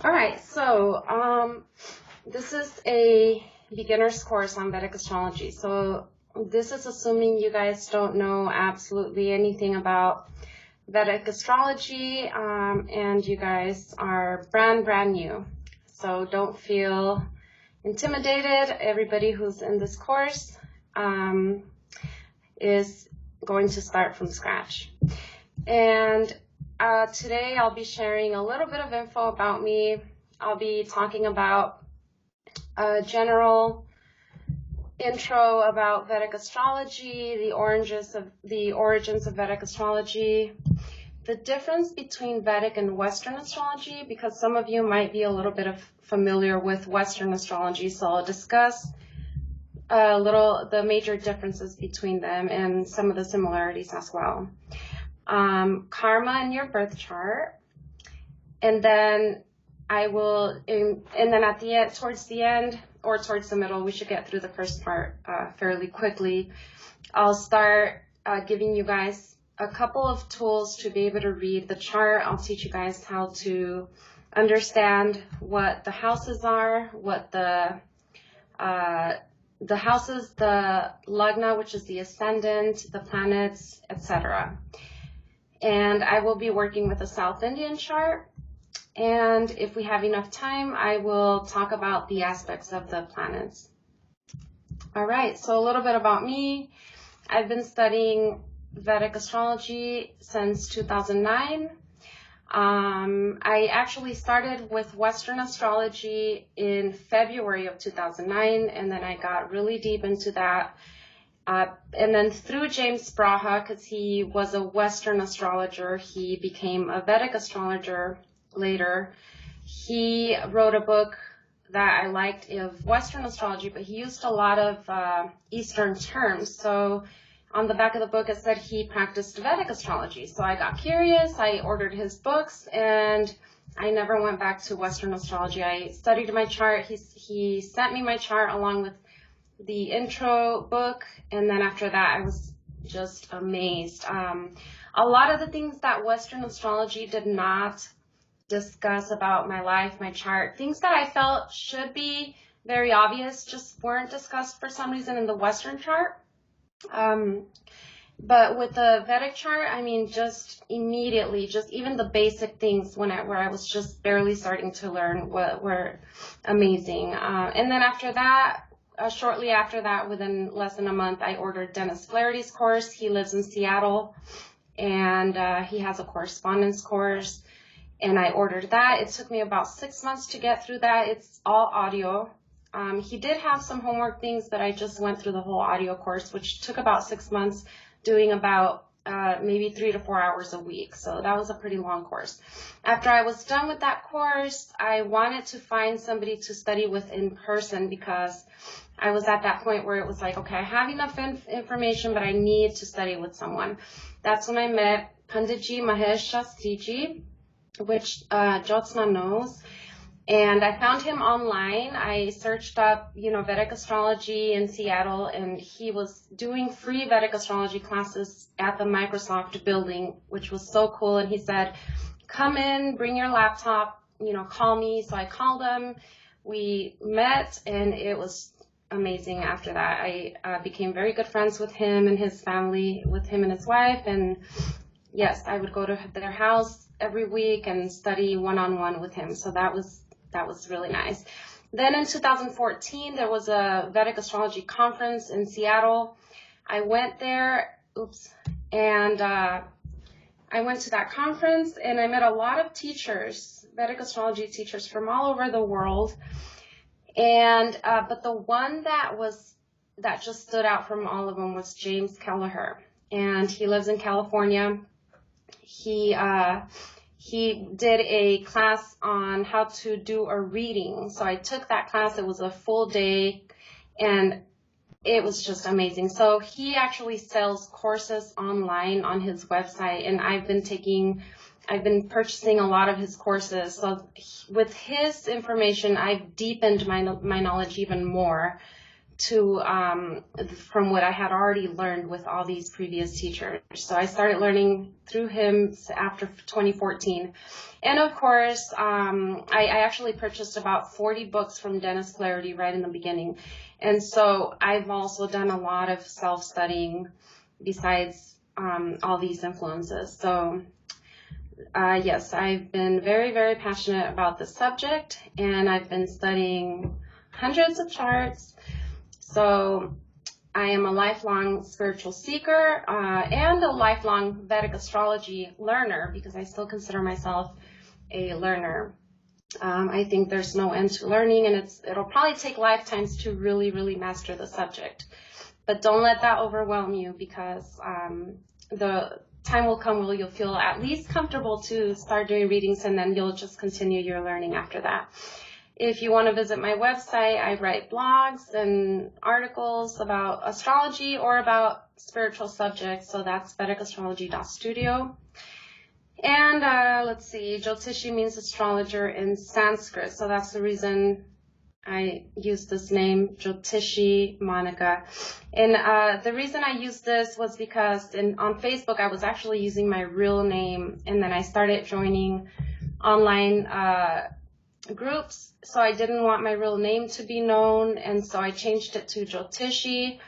All right, so this is a beginner's course on Vedic astrology. So this is assuming you guys don't know absolutely anything about Vedic astrology, and you guys are brand new. So don't feel intimidated. Everybody who's in this course is going to start from scratch. And today I'll be sharing a little bit of info about me. I'll be talking about a general intro about Vedic astrology, the origins of Vedic astrology, the difference between Vedic and Western astrology, because some of you might be a little bit familiar with Western astrology, so I'll discuss the major differences between them and some of the similarities as well. Karma in your birth chart, and then and then at the end, towards the end or towards the middle, we should get through the first part fairly quickly. I'll start giving you guys a couple of tools to be able to read the chart. I'll teach you guys how to understand what the houses are, what the houses, the lagna, which is the ascendant, the planets, etc. And I will be working with a South Indian chart. And if we have enough time, I will talk about the aspects of the planets. All right, so a little bit about me. I've been studying Vedic astrology since 2009. I actually started with Western astrology in February of 2009, and then I got really deep into that. And then through James Braha, because he was a Western astrologer, he became a Vedic astrologer later. He wrote a book that I liked of Western astrology, but he used a lot of Eastern terms. So on the back of the book, it said he practiced Vedic astrology. So I got curious, I ordered his books, and I never went back to Western astrology. I studied my chart. He sent me my chart along with the intro book, and then after that I was just amazed. A lot of the things that Western astrology did not discuss about my life, my chart, things that I felt should be very obvious, just weren't discussed for some reason in the Western chart. But with the Vedic chart, I mean, just immediately, just even the basic things where I was just barely starting to learn were amazing. And then after that, shortly after that, within less than a month, I ordered Dennis Flaherty's course. He lives in Seattle, and he has a correspondence course, and I ordered that. It took me about 6 months to get through that. It's all audio. He did have some homework things, but I just went through the whole audio course, which took about 6 months, doing about maybe 3 to 4 hours a week. So that was a pretty long course. After I was done with that course, I wanted to find somebody to study with in person, because I was at that point where it was like, okay, I have enough information, but I need to study with someone. That's when I met Panditji Mahesh Shastriji, which Jyotsna knows. And I found him online. I searched up, Vedic astrology in Seattle, and he was doing free Vedic astrology classes at the Microsoft building, which was so cool. And he said, come in, bring your laptop, call me. So I called him. We met, and it was amazing. After that, I became very good friends with him and his family, with him and his wife. And yes, I would go to their house every week and study one-on-one with him. So that was really nice. Then in 2014, there was a Vedic astrology conference in Seattle. I went there, and I went to that conference, and I met a lot of teachers, Vedic astrology teachers from all over the world. And but the one that just stood out from all of them was James Kelleher, and he lives in California. He did a class on how to do a reading. So I took that class. It was a full day, and it was just amazing. So he actually sells courses online on his website, and I've been purchasing a lot of his courses. So with his information, I've deepened my knowledge even more, to from what I had already learned with all these previous teachers. So I started learning through him after 2014. And of course, I actually purchased about 40 books from Dennis Clarity right in the beginning. And so I've also done a lot of self-studying besides all these influences. So yes, I've been very, very passionate about this subject, and I've been studying hundreds of charts. So I am a lifelong spiritual seeker and a lifelong Vedic astrology learner, because I still consider myself a learner. I think there's no end to learning, and it'll probably take lifetimes to really, really master the subject. But don't let that overwhelm you, because the time will come where you'll feel at least comfortable to start doing readings, and then you'll just continue your learning after that. If you want to visit my website, I write blogs and articles about astrology or about spiritual subjects, so that's vedicastrology.studio. And let's see, Jyotishi means astrologer in Sanskrit, so that's the reason I used this name, Jyotishi Monica. And the reason I used this was because on Facebook I was actually using my real name, and then I started joining online groups, so I didn't want my real name to be known, and so I changed it to Jyotishi,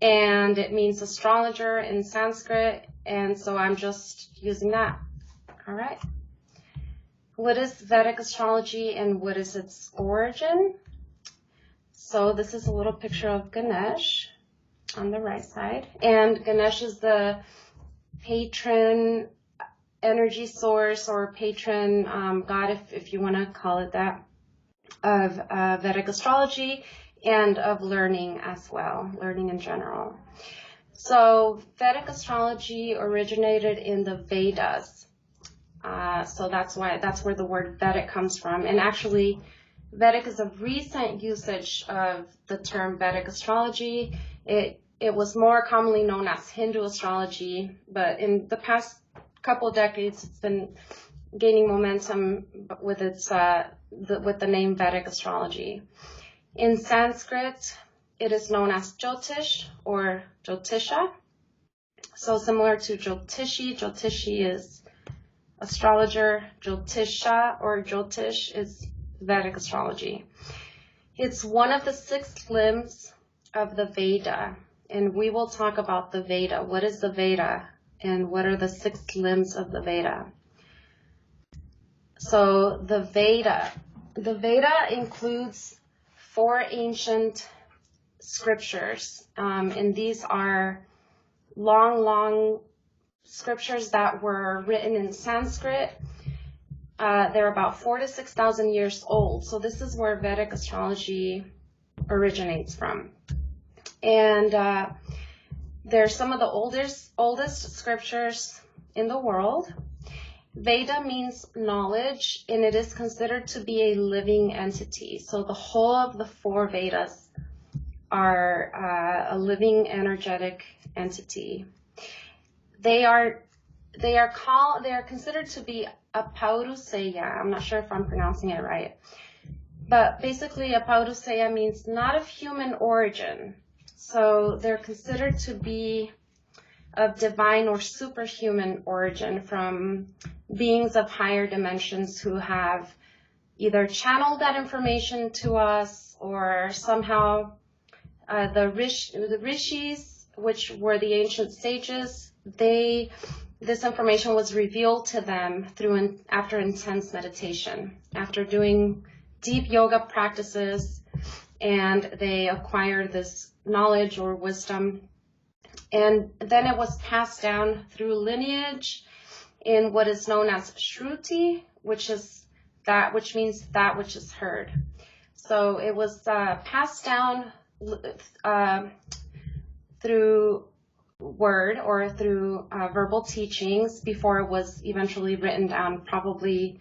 and it means astrologer in Sanskrit, and so I'm just using that. All right. What is Vedic astrology and what is its origin? So this is a little picture of Ganesh on the right side, and Ganesh is the patron energy source or patron god, if you want to call it that, of Vedic astrology and of learning as well, learning in general. So Vedic astrology originated in the Vedas. So that's where the word Vedic comes from. And actually, Vedic is a recent usage of the term Vedic astrology. It was more commonly known as Hindu astrology, but in the past couple decades, it's been gaining momentum with its with the name Vedic astrology. In Sanskrit, it is known as Jyotish or Jyotisha. So similar to Jyotishi, Jyotishi is astrologer, Jyotisha or Jyotish is Vedic astrology. It's one of the 6 limbs of the Veda, and we will talk about the Veda. What is the Veda, and what are the 6 limbs of the Veda? So the Veda includes 4 ancient scriptures, and these are long scriptures that were written in Sanskrit. They're about 4,000 to 6,000 years old. So this is where Vedic astrology originates from. And they're some of the oldest scriptures in the world. Veda means knowledge, and it is considered to be a living entity. So the whole of the 4 Vedas are a living, energetic entity. They are considered to be apauruseya. I'm not sure if I'm pronouncing it right, but basically apauruseya means not of human origin. So they're considered to be of divine or superhuman origin, from beings of higher dimensions who have either channeled that information to us, or somehow the rishis, which were the ancient sages, this information was revealed to them after intense meditation, after doing deep yoga practices, and they acquired this knowledge or wisdom. And then it was passed down through lineage in what is known as Shruti, which means that which is heard. So it was passed down through word or through verbal teachings before it was eventually written down, probably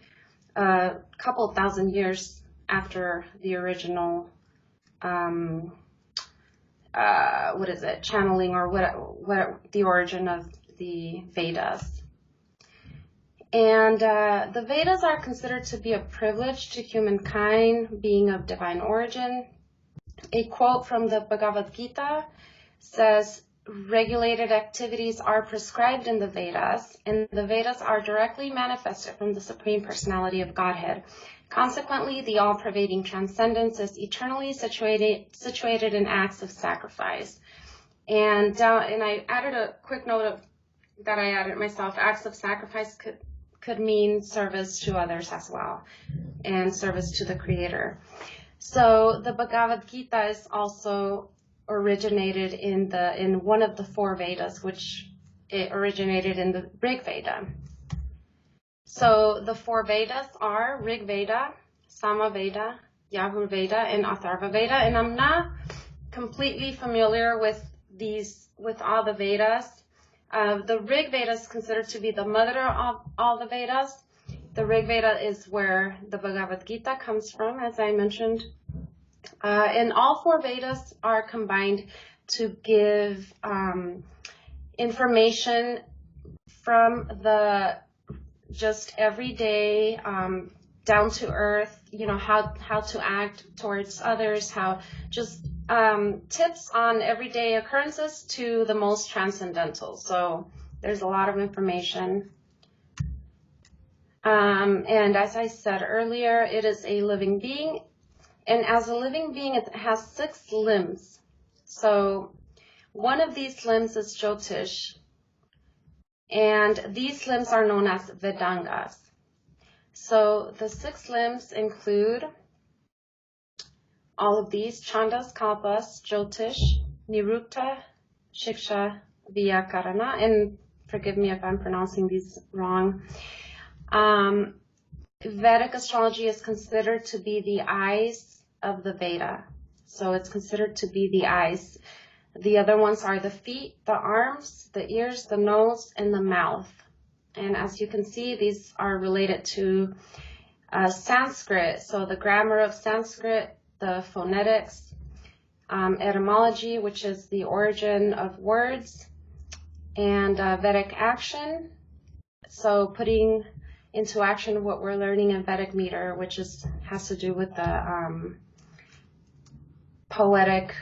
a couple thousand years after the original channeling, or what the origin of the Vedas. And the Vedas are considered to be a privilege to humankind, being of divine origin. A quote from the Bhagavad Gita says, regulated activities are prescribed in the Vedas, and the Vedas are directly manifested from the Supreme Personality of Godhead. Consequently, the all-pervading transcendence is eternally situated in acts of sacrifice. And I added a quick note that I added myself. Acts of sacrifice could mean service to others as well, and service to the Creator. So the Bhagavad Gita is also originated in one of the 4 Vedas, which it originated in the Rig Veda. So the 4 Vedas are Rig Veda, Sama Veda, Yajur Veda, and Atharva Veda. And I'm not completely familiar with all the Vedas. The Rig Veda is considered to be the mother of all the Vedas. The Rig Veda is where the Bhagavad Gita comes from, as I mentioned. And all 4 Vedas are combined to give information from the just everyday, down to earth, how to act towards others, how just tips on everyday occurrences to the most transcendental. So there's a lot of information. And as I said earlier, it is a living being. And as a living being, it has 6 limbs. So one of these limbs is Jyotish. And these limbs are known as Vedangas. So the 6 limbs include all of these: Chandas, Kalpas, Jyotish, Nirukta, Shiksha, Vyakarana. And forgive me if I'm pronouncing these wrong. Vedic astrology is considered to be the eyes of the Veda. So it's considered to be the eyes. The other ones are the feet, the arms, the ears, the nose, and the mouth. And as you can see, these are related to Sanskrit. So the grammar of Sanskrit, the phonetics, etymology, which is the origin of words, and Vedic action. So putting into action what we're learning in Vedic meter, which has to do with the poetic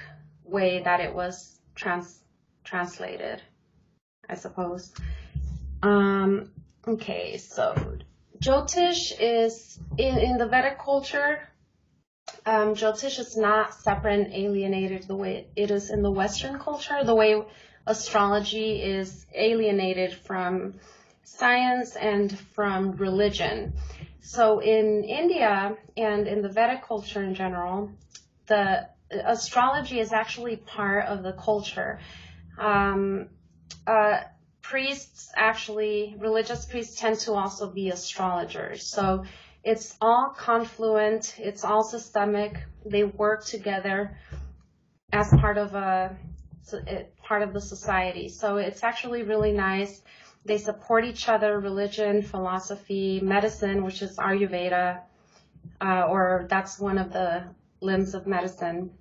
way that it was translated, I suppose. Okay, so Jyotish is, in the Vedic culture, Jyotish is not separate and alienated the way it is in the Western culture, the way astrology is alienated from science and from religion. So in India and in the Vedic culture in general, the astrology is actually part of the culture. Priests, actually, religious priests tend to also be astrologers. So it's all confluent, it's all systemic. They work together as part of the society. So it's actually really nice. They support each other: religion, philosophy, medicine, which is Ayurveda, or that's one of the limbs of medicine,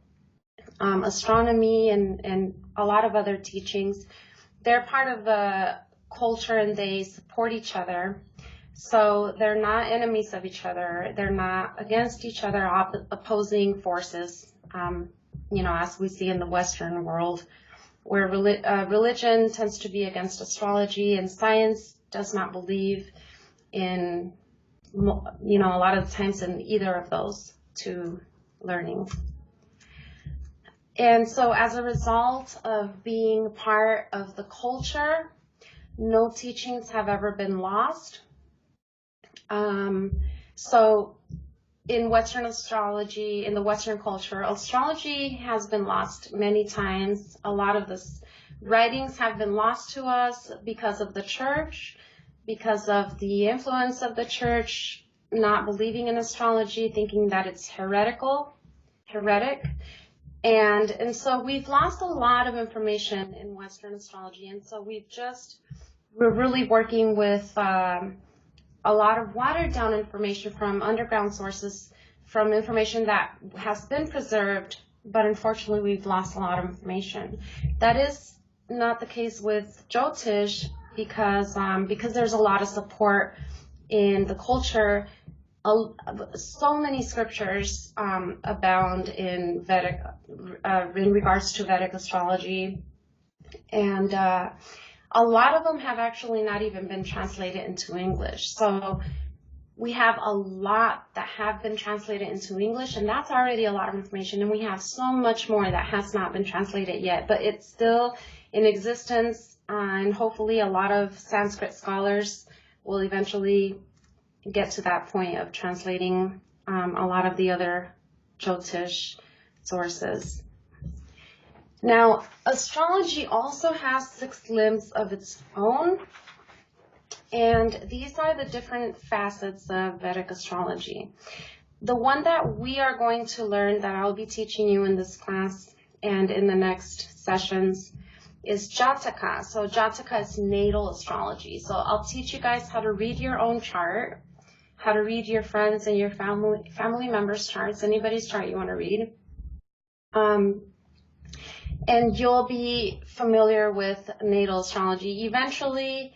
astronomy, and a lot of other teachings. They're part of the culture and they support each other. So they're not enemies of each other. They're not against each other, opposing forces, as we see in the Western world, where religion tends to be against astrology, and science does not believe in, a lot of the times in either of those 2 learnings. And so as a result of being part of the culture, no teachings have ever been lost. So in Western astrology, in the Western culture, astrology has been lost many times. A lot of the writings have been lost to us because of the church, because of the influence of the church not believing in astrology, thinking that it's heretic. And so we've lost a lot of information in Western astrology. And so we're really working with a lot of watered down information from underground sources, from information that has been preserved, but unfortunately we've lost a lot of information. That is not the case with Jyotish because there's a lot of support in the culture so many scriptures abound in Vedic, in regards to Vedic astrology, and a lot of them have actually not even been translated into English. So we have a lot that have been translated into English, and that's already a lot of information, and we have so much more that has not been translated yet, but it's still in existence, and hopefully a lot of Sanskrit scholars will eventually get to that point of translating a lot of the other Jyotish sources. Now, astrology also has 6 limbs of its own, and these are the different facets of Vedic astrology. The one that we are going to learn, that I'll be teaching you in this class and in the next sessions, is Jataka. So Jataka is natal astrology. So I'll teach you guys how to read your own chart, how to read your friends and your family members' charts, anybody's chart you want to read. And you'll be familiar with natal astrology. Eventually,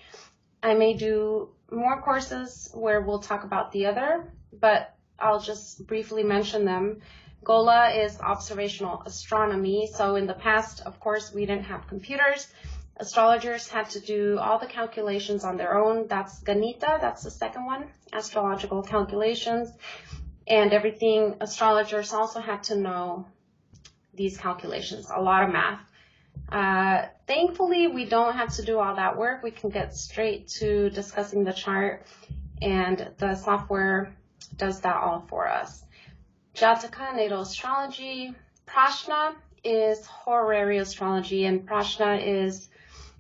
I may do more courses where we'll talk about the other, but I'll just briefly mention them. Gola is observational astronomy. So in the past, of course, we didn't have computers. Astrologers had to do all the calculations on their own. That's Ganita, that's the second one, astrological calculations. And everything, astrologers also had to know these calculations, a lot of math. Thankfully, we don't have to do all that work. We can get straight to discussing the chart, and the software does that all for us. Jataka, natal astrology. Prashna is horary astrology, and Prashna is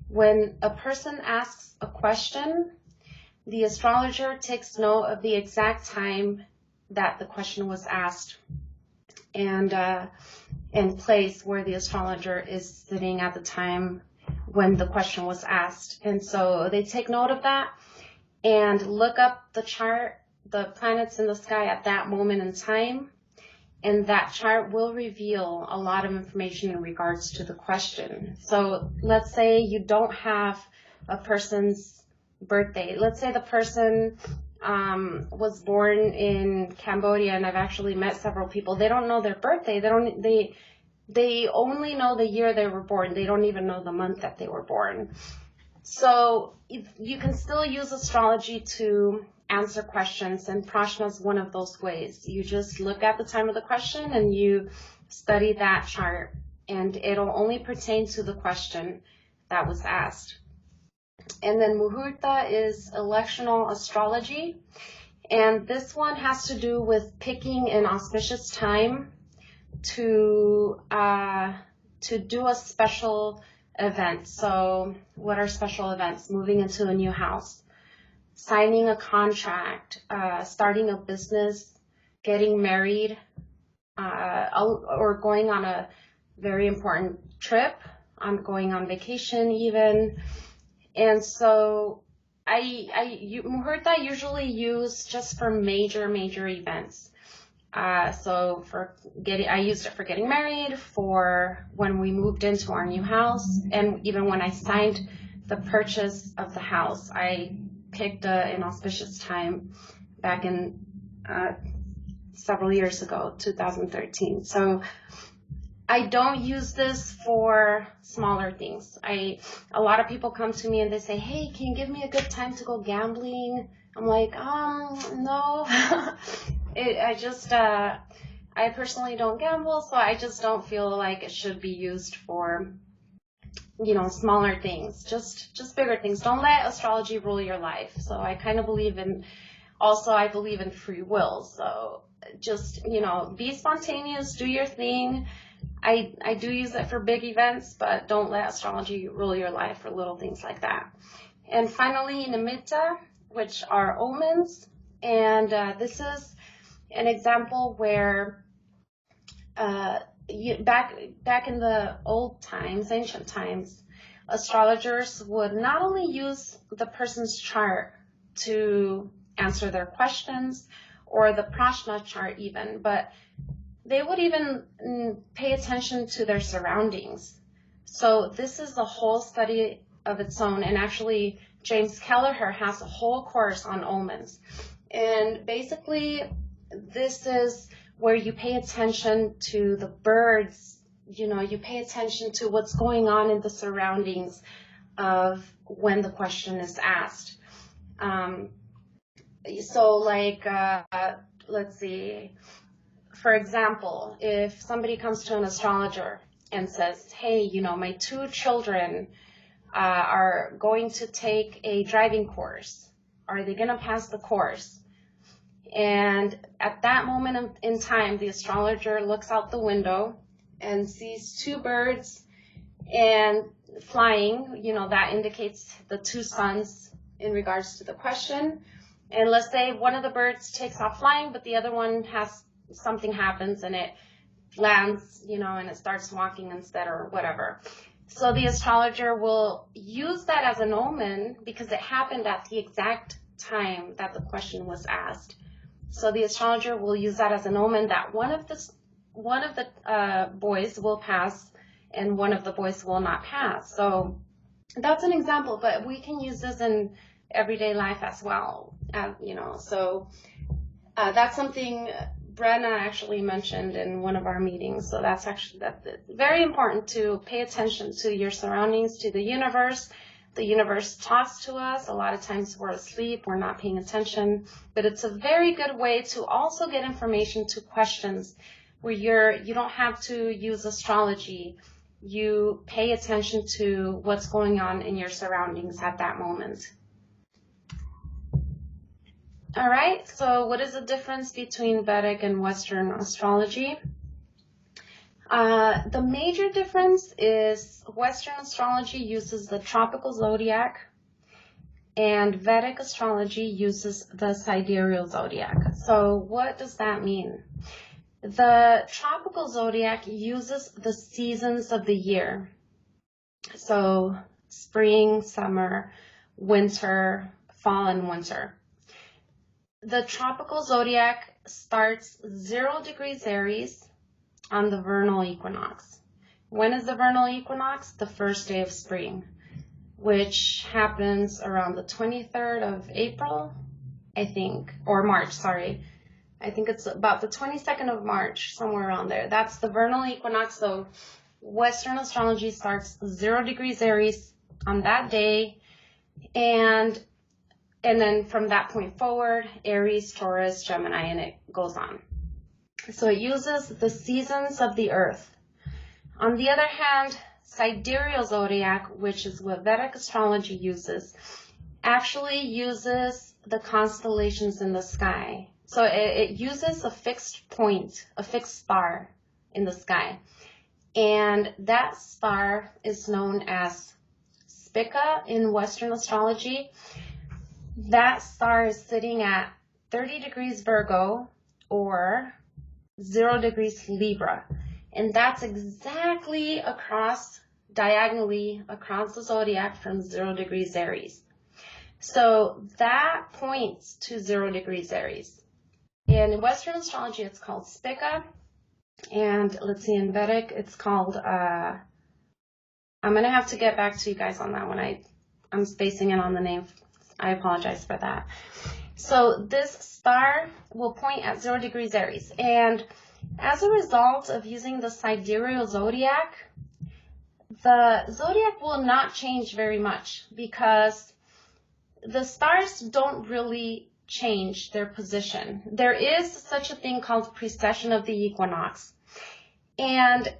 when a person asks a question, the astrologer takes note of the exact time that the question was asked and place where the astrologer is sitting at the time when the question was asked. And so they take note of that and look up the chart, the planets in the sky at that moment in time, and that chart will reveal a lot of information in regards to the question. So let's say you don't have a person's birthday. Let's say the person was born in Cambodia, and I've actually met several people. They don't know their birthday. They only know the year they were born. They don't even know the month that they were born. So you can still use astrology to answer questions, and Prashna is one of those ways. You just look at the time of the question and you study that chart, and it'll only pertain to the question that was asked. And then Muhurta is electional astrology, and this one has to do with picking an auspicious time to do a special event. So what are special events? Moving into a new house, signing a contract, starting a business, getting married, or going on a very important trip. I'm going on vacation even. And so Muhurta usually use just for major events. So I used it for getting married, for when we moved into our new house, and even when I signed the purchase of the house, I picked an auspicious time back in several years ago, 2013. So I don't use this for smaller things. A lot of people come to me and they say, hey, can you give me a good time to go gambling? I'm like, no. I personally don't gamble, so I just don't feel like it should be used for, smaller things, just bigger things. Don't let astrology rule your life. So I kind of believe in free will. So just, be spontaneous, do your thing. I do use it for big events, but don't let astrology rule your life for little things like that. And finally, Nimitta, which are omens. And this is an example where back in the old times, ancient times, astrologers would not only use the person's chart to answer their questions, or the Prashna chart even, but they would even pay attention to their surroundings. So this is a whole study of its own, and actually James Kelleher has a whole course on omens. And basically, this is where you pay attention to the birds, you know, you pay attention to what's going on in the surroundings of when the question is asked. So like, let's see, for example, if somebody comes to an astrologer and says, hey, you know, my 2 children are going to take a driving course. Are they going to pass the course? And at that moment in time, the astrologer looks out the window and sees 2 birds and flying. You know, that indicates the 2 suns in regards to the question. And let's say one of the birds takes off flying, but the other one has something happens and it lands, you know, and it starts walking instead or whatever. So the astrologer will use that as an omen because it happened at the exact time that the question was asked. So the astrologer will use that as an omen that one of the boys will pass and one of the boys will not pass. So that's an example, but we can use this in everyday life as well. You know, so that's something Brenna actually mentioned in one of our meetings. So that's very important to pay attention to your surroundings, to the universe. The universe talks to us. A lot of times we're asleep, we're not paying attention, but it's a very good way to also get information to questions where you don't have to use astrology. You pay attention to what's going on in your surroundings at that moment. All right, so what is the difference between Vedic and Western astrology? The major difference is Western astrology uses the tropical zodiac and Vedic astrology uses the sidereal zodiac. So what does that mean? The tropical zodiac uses the seasons of the year. So spring, summer, winter, fall, and winter. The tropical zodiac starts 0 degrees Aries on the vernal equinox. When is the vernal equinox? The first day of spring, which happens around the 23rd of April, I think, or March, sorry. I think it's about the 22nd of March, somewhere around there. That's the vernal equinox. So Western astrology starts 0 degrees Aries on that day, and then from that point forward, Aries, Taurus, Gemini, and it goes on. So it uses the seasons of the earth. On the other hand, sidereal zodiac, which is what Vedic astrology uses, actually uses the constellations in the sky. So it uses a fixed point, a fixed star in the sky. And that star is known as Spica in Western astrology. That star is sitting at 30 degrees Virgo or 0 degrees Libra. And that's exactly diagonally across the zodiac from 0 degrees Aries. So that points to 0 degrees Aries. In Western astrology, it's called Spica. And let's see, in Vedic, it's called, I'm going to have to get back to you guys on that one. I'm spacing in on the name. I apologize for that. So this star will point at 0 degrees Aries. And as a result of using the sidereal zodiac, the zodiac will not change very much because the stars don't really change their position. There is such a thing called precession of the equinox. And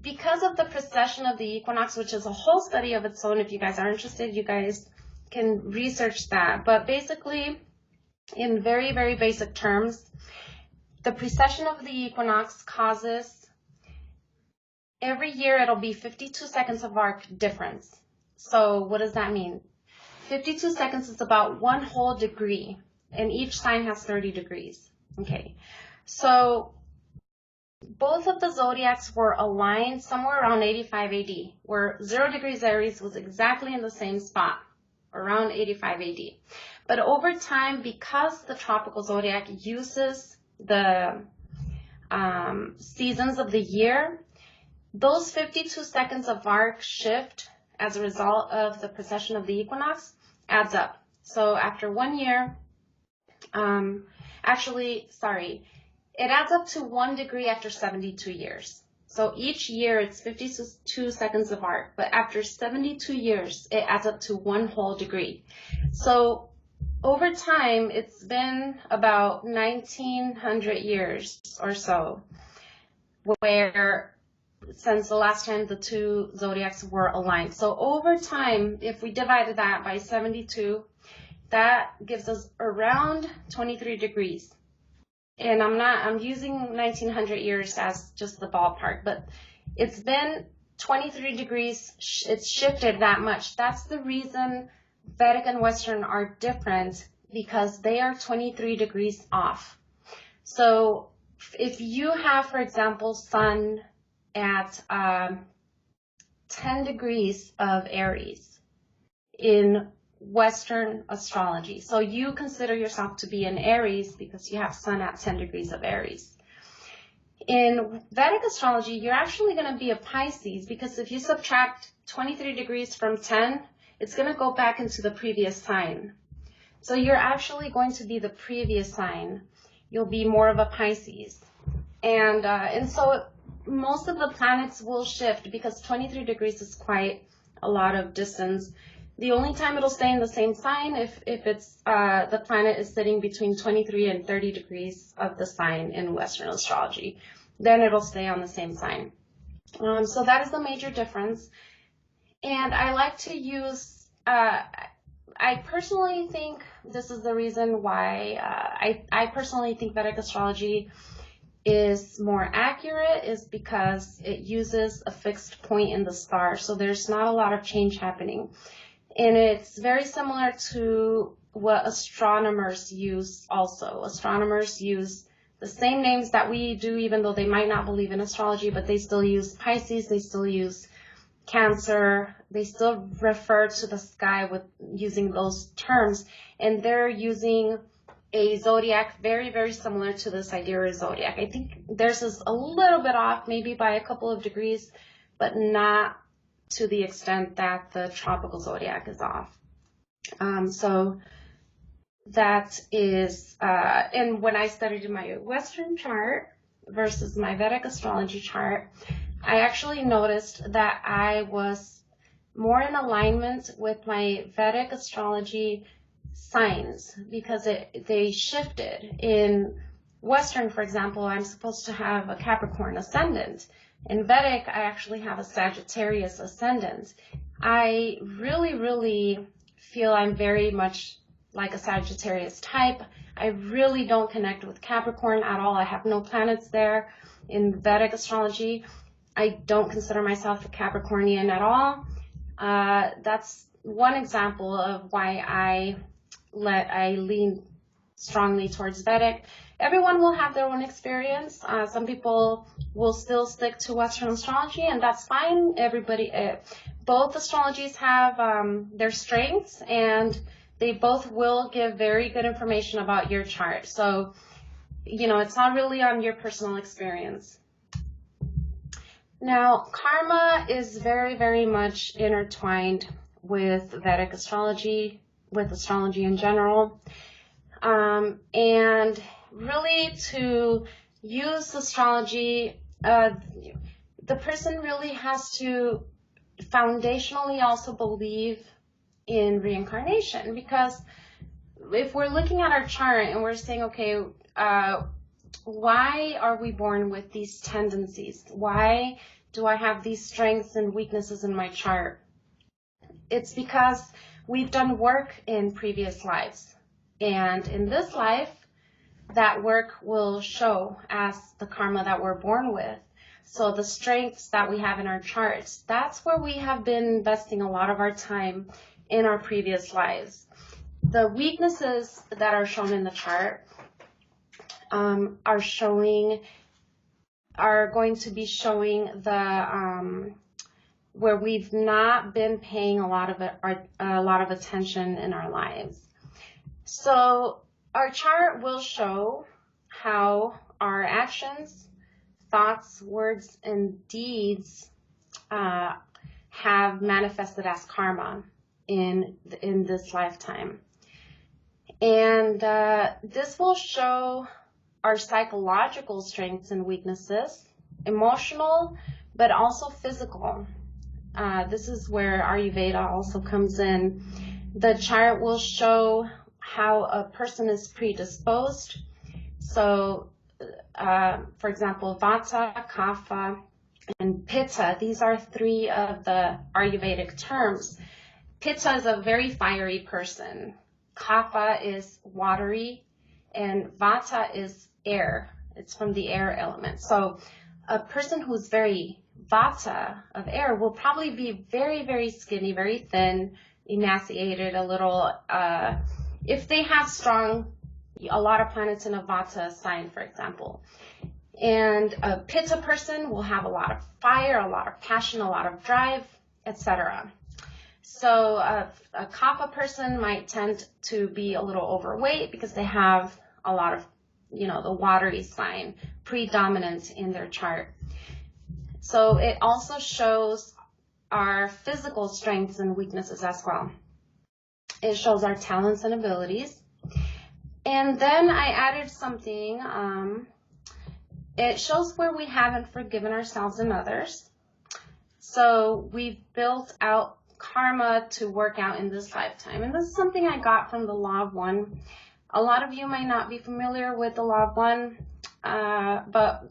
because of the precession of the equinox, which is a whole study of its own, if you guys are interested, you guys can research that. But basically, in very, very basic terms, the precession of the equinox causes, every year it'll be 52 seconds of arc difference. So what does that mean? 52 seconds is about 1 whole degree, and each sign has 30 degrees. Okay, so both of the zodiacs were aligned somewhere around 85 AD, where 0 degrees Aries was exactly in the same spot, around 85 AD. But over time, because the tropical zodiac uses the seasons of the year, those 52 seconds of arc shift as a result of the precession of the equinox adds up. So after 1 year, Actually, sorry, it adds up to 1 degree after 72 years. So each year it's 52 seconds of arc, but after 72 years, it adds up to 1 whole degree. So over time, it's been about 1900 years or so, where since the last time the two zodiacs were aligned. So over time, if we divided that by 72, that gives us around 23 degrees. And I'm using 1900 years as just the ballpark, but it's been 23 degrees. It's shifted that much. That's the reason Vedic and Western are different, because they are 23 degrees off. So if you have, for example, Sun at 10 degrees of Aries in Western astrology, so you consider yourself to be an Aries because you have Sun at 10 degrees of Aries. In Vedic astrology, you're actually going to be a Pisces, because if you subtract 23 degrees from 10, it's going to go back into the previous sign. So you're actually going to be the previous sign. You'll be more of a Pisces. And so most of the planets will shift, because 23 degrees is quite a lot of distance. The only time it'll stay in the same sign if it's the planet is sitting between 23 and 30 degrees of the sign in Western astrology. Then it'll stay on the same sign. So that is the major difference. And I like to use, I personally think this is the reason why I personally think Vedic astrology is more accurate, is because it uses a fixed point in the star. So there's not a lot of change happening. And it's very similar to what astronomers use also. Astronomers use the same names that we do, even though they might not believe in astrology, but they still use Pisces, they still use Cancer, they still refer to the sky with using those terms, and they're using a zodiac very, very similar to the sidereal zodiac. I think theirs is a little bit off, maybe by a couple of degrees, but not to the extent that the tropical zodiac is off. So that is, and when I studied my Western chart versus my Vedic astrology chart, I actually noticed that I was more in alignment with my Vedic astrology signs, because they shifted. In Western, for example, I'm supposed to have a Capricorn ascendant. In Vedic, I actually have a Sagittarius ascendant. I really, really feel I'm very much like a Sagittarius type. I really don't connect with Capricorn at all. I have no planets there. In Vedic astrology, I don't consider myself a Capricornian at all. That's one example of why I lean strongly towards Vedic. Everyone will have their own experience. Some people will still stick to Western astrology, and that's fine. Both astrologies have their strengths, and they both will give very good information about your chart. So, it's not really on your personal experience. Now, karma is very, very much intertwined with Vedic astrology, with astrology in general. And really, to use astrology, the person really has to foundationally also believe in reincarnation, because if we're looking at our chart and we're saying, okay, why are we born with these tendencies? Why do I have these strengths and weaknesses in my chart? It's because we've done work in previous lives. And in this life, that work will show as the karma that we're born with. So the strengths that we have in our charts, that's where we have been investing a lot of our time in our previous lives. The weaknesses that are shown in the chart are going to be showing the where we've not been paying a lot of attention in our lives. So our chart will show how our actions, thoughts, words, and deeds have manifested as karma in this lifetime. And this will show our psychological strengths and weaknesses, emotional, but also physical. This is where Ayurveda also comes in. The chart will show how a person is predisposed. So, for example, Vata, Kapha, and Pitta, these are three of the Ayurvedic terms. Pitta is a very fiery person. Kapha is watery, and Vata is air. It's from the air element. So a person who's very Vata of air will probably be very, very skinny, very thin, emaciated, a little, if they have a lot of planets in a Vata sign, for example. And a Pitta person will have a lot of fire, a lot of passion, a lot of drive, etc. So a Kapha person might tend to be a little overweight because they have a lot of, the watery sign predominant in their chart. So it also shows our physical strengths and weaknesses as well. It shows our talents and abilities. And then I added something. It shows where we haven't forgiven ourselves and others. So we've built out karma to work out in this lifetime. And this is something I got from the Law of One. A lot of you might not be familiar with the Law of One, but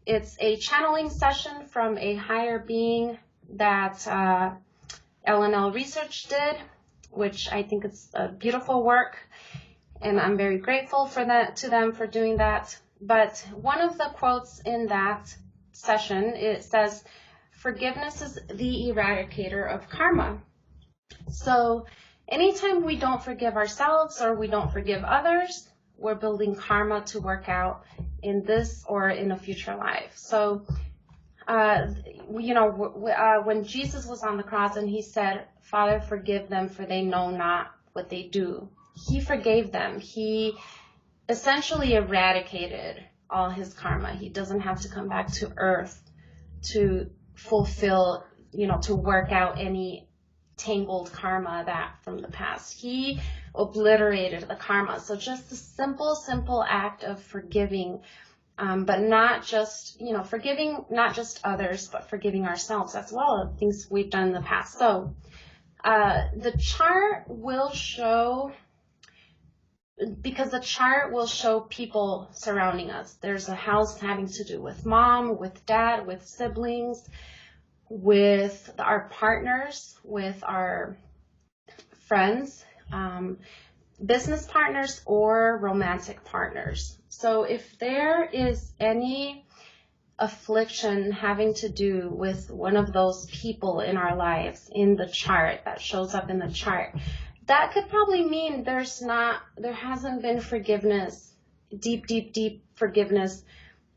it's a channeling session from a higher being that L&L Research did, which I think is a beautiful work, and I'm very grateful to them for doing that. But one of the quotes in that session, it says, "Forgiveness is the eradicator of karma." So anytime we don't forgive ourselves or we don't forgive others, we're building karma to work out in this or in a future life. So, when Jesus was on the cross and he said, "Father, forgive them, for they know not what they do," he forgave them. He essentially eradicated all his karma. He doesn't have to come back to earth to fulfill, to work out any tangled karma that from the past. He obliterated the karma. So just the simple act of forgiving, but not just, forgiving not just others, but forgiving ourselves as well of things we've done in the past. So the chart will show, because the chart will show people surrounding us. There's a house having to do with mom, with dad, with siblings, with our partners, with our friends, business partners, or romantic partners. So if there is any affliction having to do with one of those people in our lives in the chart, that shows up in the chart, that could probably mean there hasn't been forgiveness, deep forgiveness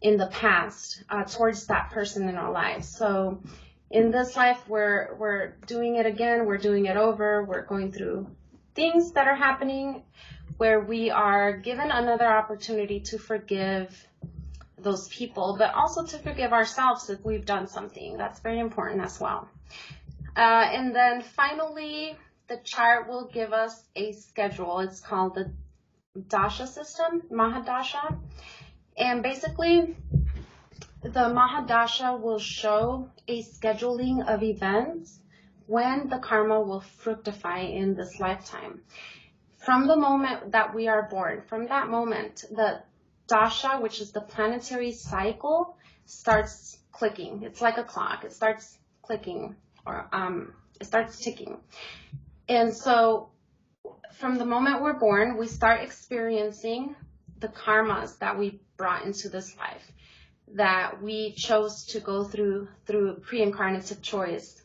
in the past towards that person in our lives. So in this life, we're doing it again, we're doing it over, we're going through things that are happening where we are given another opportunity to forgive those people, but also to forgive ourselves if we've done something. That's very important as well. And then finally, the chart will give us a schedule. It's called the Dasha system, Mahadasha. And basically, the Mahadasha will show a scheduling of events when the karma will fructify in this lifetime. From the moment that we are born, from that moment, the Dasha, which is the planetary cycle, starts clicking. It's like a clock. It starts clicking, or it starts ticking. And so from the moment we're born, we start experiencing the karmas that we brought into this life, that we chose to go through pre-incarnative choice.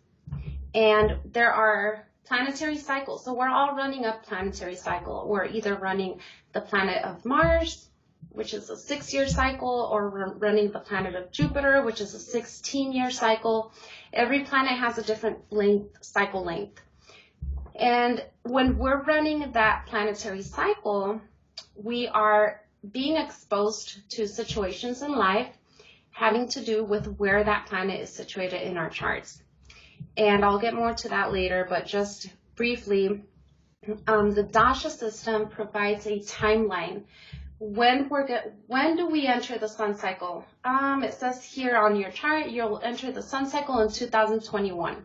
And there are planetary cycles. So we're all running a planetary cycle. We're either running the planet of Mars, which is a 6-year cycle, or we're running the planet of Jupiter, which is a 16-year cycle. Every planet has a different cycle length. And when we're running that planetary cycle, we are being exposed to situations in life having to do with where that planet is situated in our charts. And I'll get more to that later, but just briefly, The dasha system provides a timeline. When do we enter the sun cycle? It says here on your chart, you'll enter the sun cycle in 2021.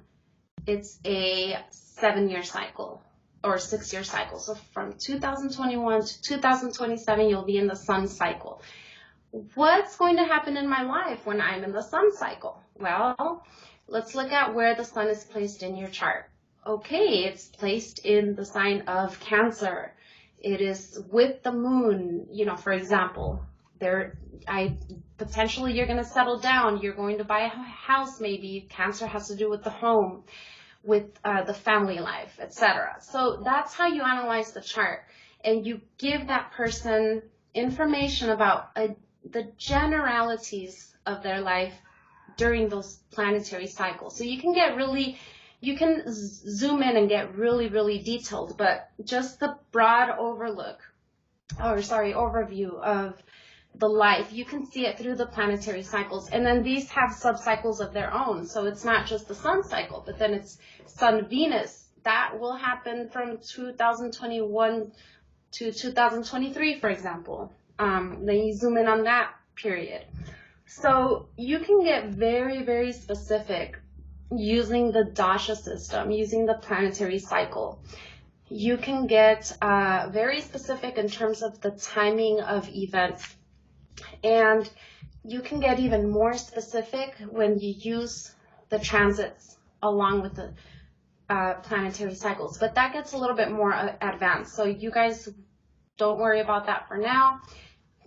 It's a 7-year cycle or 6-year cycle. So from 2021 to 2027, you'll be in the sun cycle. What's going to happen in my life when I'm in the sun cycle? Well, let's look at where the sun is placed in your chart. Okay, it's placed in the sign of Cancer. It is with the moon, you know, for example. Potentially you're going to settle down. You're going to buy a house maybe. Cancer has to do with the home, with the family life, etc. So that's how you analyze the chart. And you give that person information about the generalities of their life during those planetary cycles. So you can zoom in and get really, really detailed, but just the broad overview of the life, you can see it through the planetary cycles. And then these have subcycles of their own. So it's not just the sun cycle, but then it's Sun Venus. That will happen from 2021 to 2023, for example. Then you zoom in on that period. So you can get very, very specific using the dasha system, using the planetary cycle. You can get very specific in terms of the timing of events. And you can get even more specific when you use the transits along with the planetary cycles. But that gets a little bit more advanced. So you guys don't worry about that for now.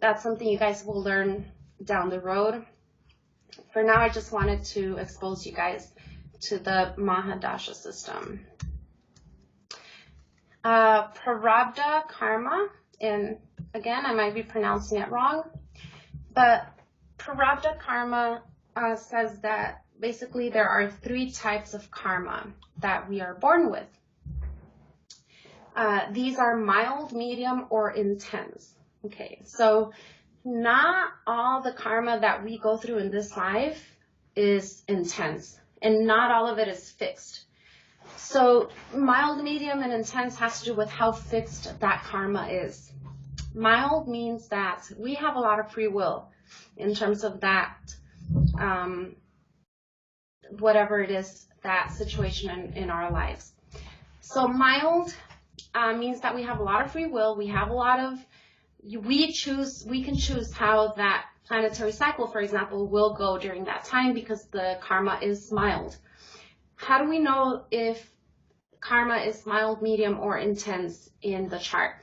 That's something you guys will learn down the road. For now, I just wanted to expose you guys to the Mahadasha system. Prarabdha Karma, and again, I might be pronouncing it wrong, but Prarabdha Karma says that basically there are 3 types of karma that we are born with. These are mild, medium, or intense. Okay, so not all the karma that we go through in this life is intense, and not all of it is fixed. So mild, medium, and intense has to do with how fixed that karma is. Mild means that we have a lot of free will in terms of that, whatever it is, that situation in our lives. So mild means that we have a lot of free will. We have a lot of, we can choose how that planetary cycle, for example, will go during that time because the karma is mild. How do we know if karma is mild, medium, or intense in the chart?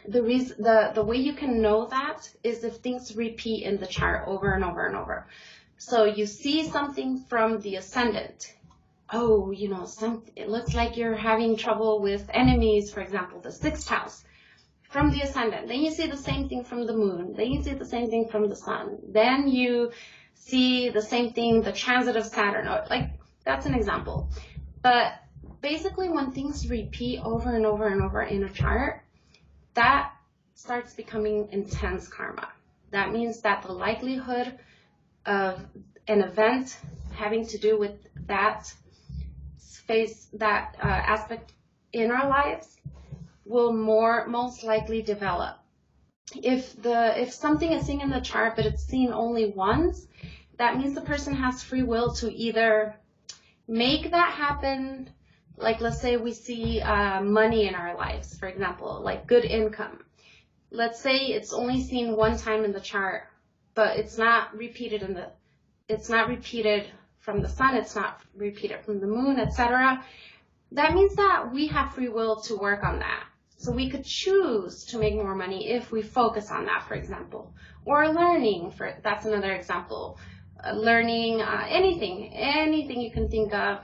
The way you can know that is if things repeat in the chart over and over and over. So you see something from the ascendant. Oh, you know, it looks like you're having trouble with enemies, for example, the 6th house. From the ascendant. Then you see the same thing from the moon. Then you see the same thing from the sun. Then you see the same thing, the transit of Saturn. Like, that's an example. But basically when things repeat over and over and over in a chart, that starts becoming intense karma. That means that the likelihood of an event having to do with that space, that aspect in our lives will most likely develop. If something is seen in the chart but it's seen only once, that means the person has free will to either make that happen. Like, let's say we see money in our lives, for example, like good income. Let's say it's only seen one time in the chart, but it's not repeated from the sun, it's not repeated from the moon, etc. That means that we have free will to work on that. So we could choose to make more money if we focus on that, for example. Or learning, that's another example. Learning anything you can think of.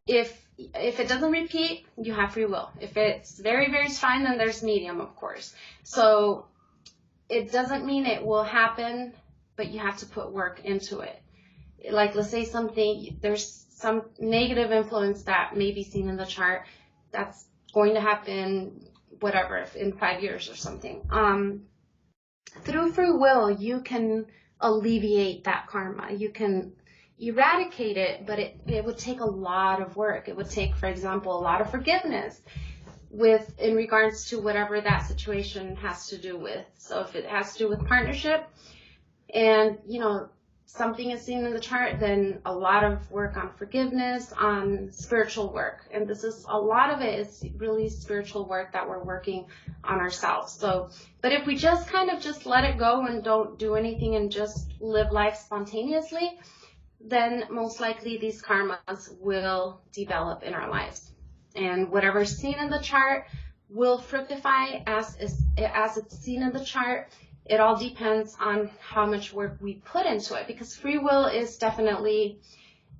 If it doesn't repeat, you have free will. If it's very, very strong, then there's medium, of course. So it doesn't mean it will happen, but you have to put work into it. Like, let's say there's some negative influence that may be seen in the chart that's going to happen, whatever, in 5 years or something. Through free will, you can alleviate that karma. You can eradicate it, but it would take a lot of work. It would take, for example, a lot of forgiveness. in regards to whatever that situation has to do with. So if it has to do with partnership and, you know, something is seen in the chart, then a lot of work on forgiveness, on spiritual work. And this is, a lot of it is really spiritual work that we're working on ourselves. So, but if we just kind of just let it go and don't do anything and just live life spontaneously, then most likely these karmas will develop in our lives. And whatever's seen in the chart will fructify as it's seen in the chart. It all depends on how much work we put into it, because free will is definitely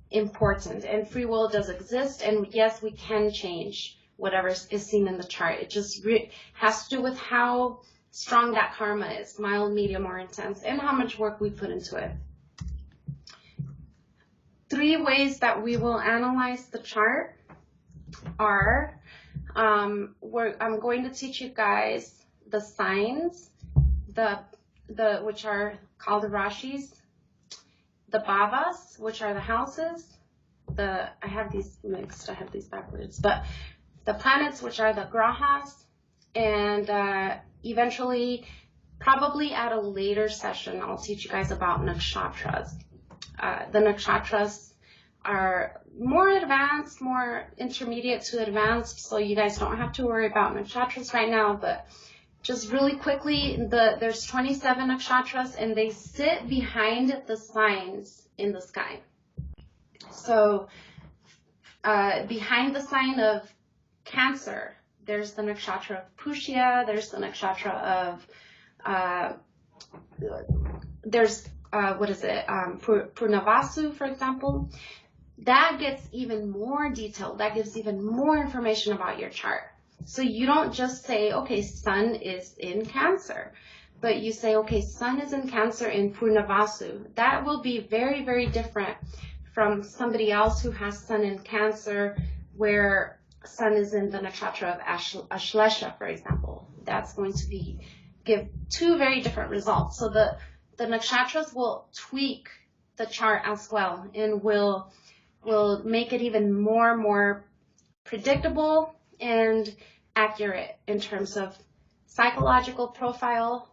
important, and free will does exist, and yes, we can change whatever is seen in the chart. It just has to do with how strong that karma is, mild, medium, or intense, and how much work we put into it. 3 ways that we will analyze the chart are, I'm going to teach you guys the signs, which are called the rashis, the bhavas, which are the houses, I have these mixed, I have these backwards, but the planets, which are the grahas, and eventually, probably at a later session, I'll teach you guys about nakshatras. The nakshatras are more advanced, more intermediate to advanced, so you guys don't have to worry about nakshatras right now, but just really quickly, there's 27 nakshatras, and they sit behind the signs in the sky. So behind the sign of Cancer, there's the nakshatra of Pushya, there's the nakshatra of, Purnavasu, for example. That gets even more detailed. That gives even more information about your chart. So you don't just say, okay, sun is in Cancer, but you say, okay, sun is in Cancer in Purnavasu. That will be very, very different from somebody else who has sun in Cancer, where sun is in the nakshatra of Ashlesha, for example. That's going to give 2 very different results. So the nakshatras will tweak the chart as well, and will make it even more predictable and accurate in terms of psychological profile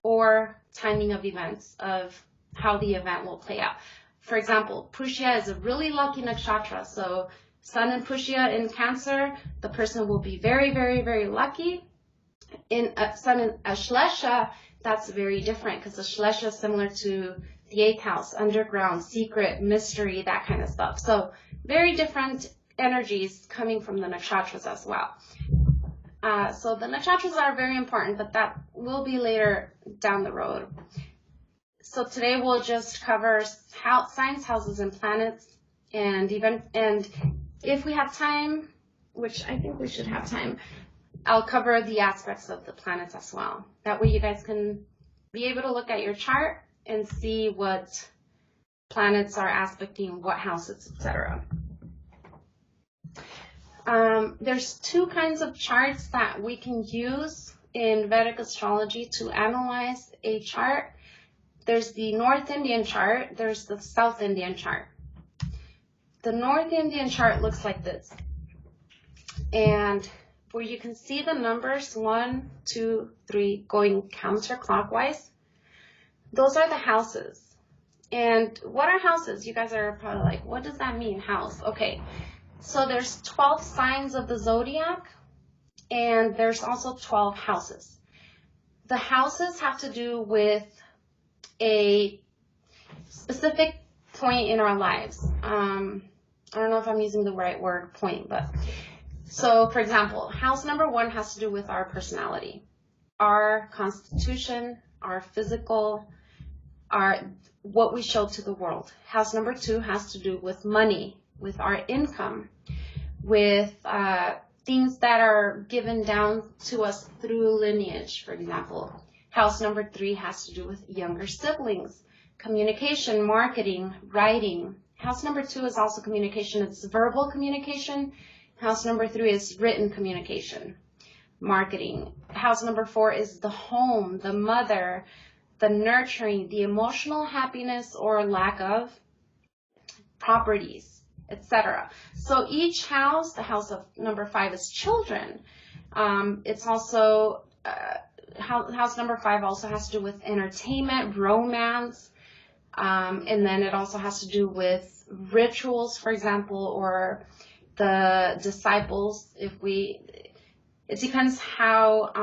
or timing of events, of how the event will play out. For example, Pushya is a really lucky nakshatra, so sun and Pushya in Cancer, the person will be very, very, very lucky. In sun in Ashlesha, that's very different, because Ashlesha is similar to the 8th house, underground, secret, mystery, that kind of stuff. So very different energies coming from the nakshatras as well. So the nakshatras are very important, but that will be later down the road. So today we'll just cover signs, houses, and planets, and if we have time, which I think we should have time, I'll cover the aspects of the planets as well. That way you guys can be able to look at your chart and see what planets are aspecting what houses, etc. There's 2 kinds of charts that we can use in Vedic astrology to analyze a chart. There's the North Indian chart, there's the South Indian chart. The North Indian chart looks like this, and where you can see the numbers 1, 2, 3 going counterclockwise, those are the houses. And what are houses? You guys are probably like, what does that mean, house? Okay, so there's 12 signs of the zodiac, and there's also 12 houses. The houses have to do with a specific point in our lives. I don't know if I'm using the right word, point, but so for example, house number 1 has to do with our personality, our constitution, our physical, what we show to the world. House number 2 has to do with money, with our income, with things that are given down to us through lineage, for example. House number 3 has to do with younger siblings, communication, marketing, writing. House number 2 is also communication. It's verbal communication. House number 3 is written communication, marketing. House number 4 is the home, the mother, the nurturing, the emotional happiness or lack of, properties, etc. So each house, the house of number 5 is children. It's also, house number 5 also has to do with entertainment, romance, and then it also has to do with rituals, for example, or the disciples. It depends how,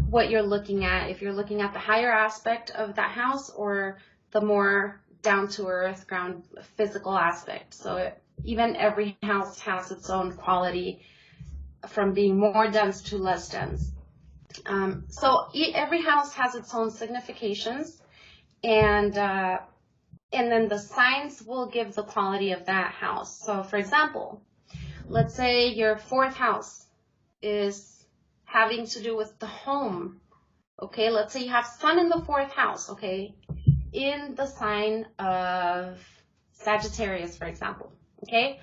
what you're looking at, if you're looking at the higher aspect of that house or the more down-to-earth, ground, physical aspect. So even every house has its own quality, from being more dense to less dense. So every house has its own significations, and then the signs will give the quality of that house. So for example, let's say your 4th house is having to do with the home. Okay, let's say you have Sun in the 4th house, okay, in the sign of Sagittarius, for example. Okay,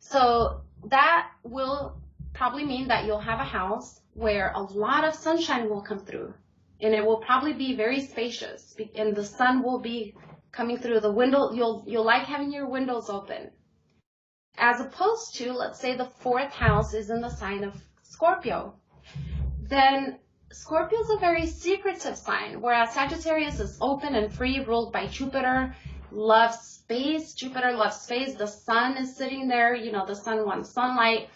so that will probably mean that you'll have a house where a lot of sunshine will come through, and it will probably be very spacious, and the sun will be coming through the window. You'll like having your windows open, as opposed to, let's say the 4th house is in the sign of Scorpio. Then Scorpio is a very secretive sign, whereas Sagittarius is open and free, ruled by Jupiter, loves space. Jupiter loves space. The sun is sitting there, the sun wants sunlight.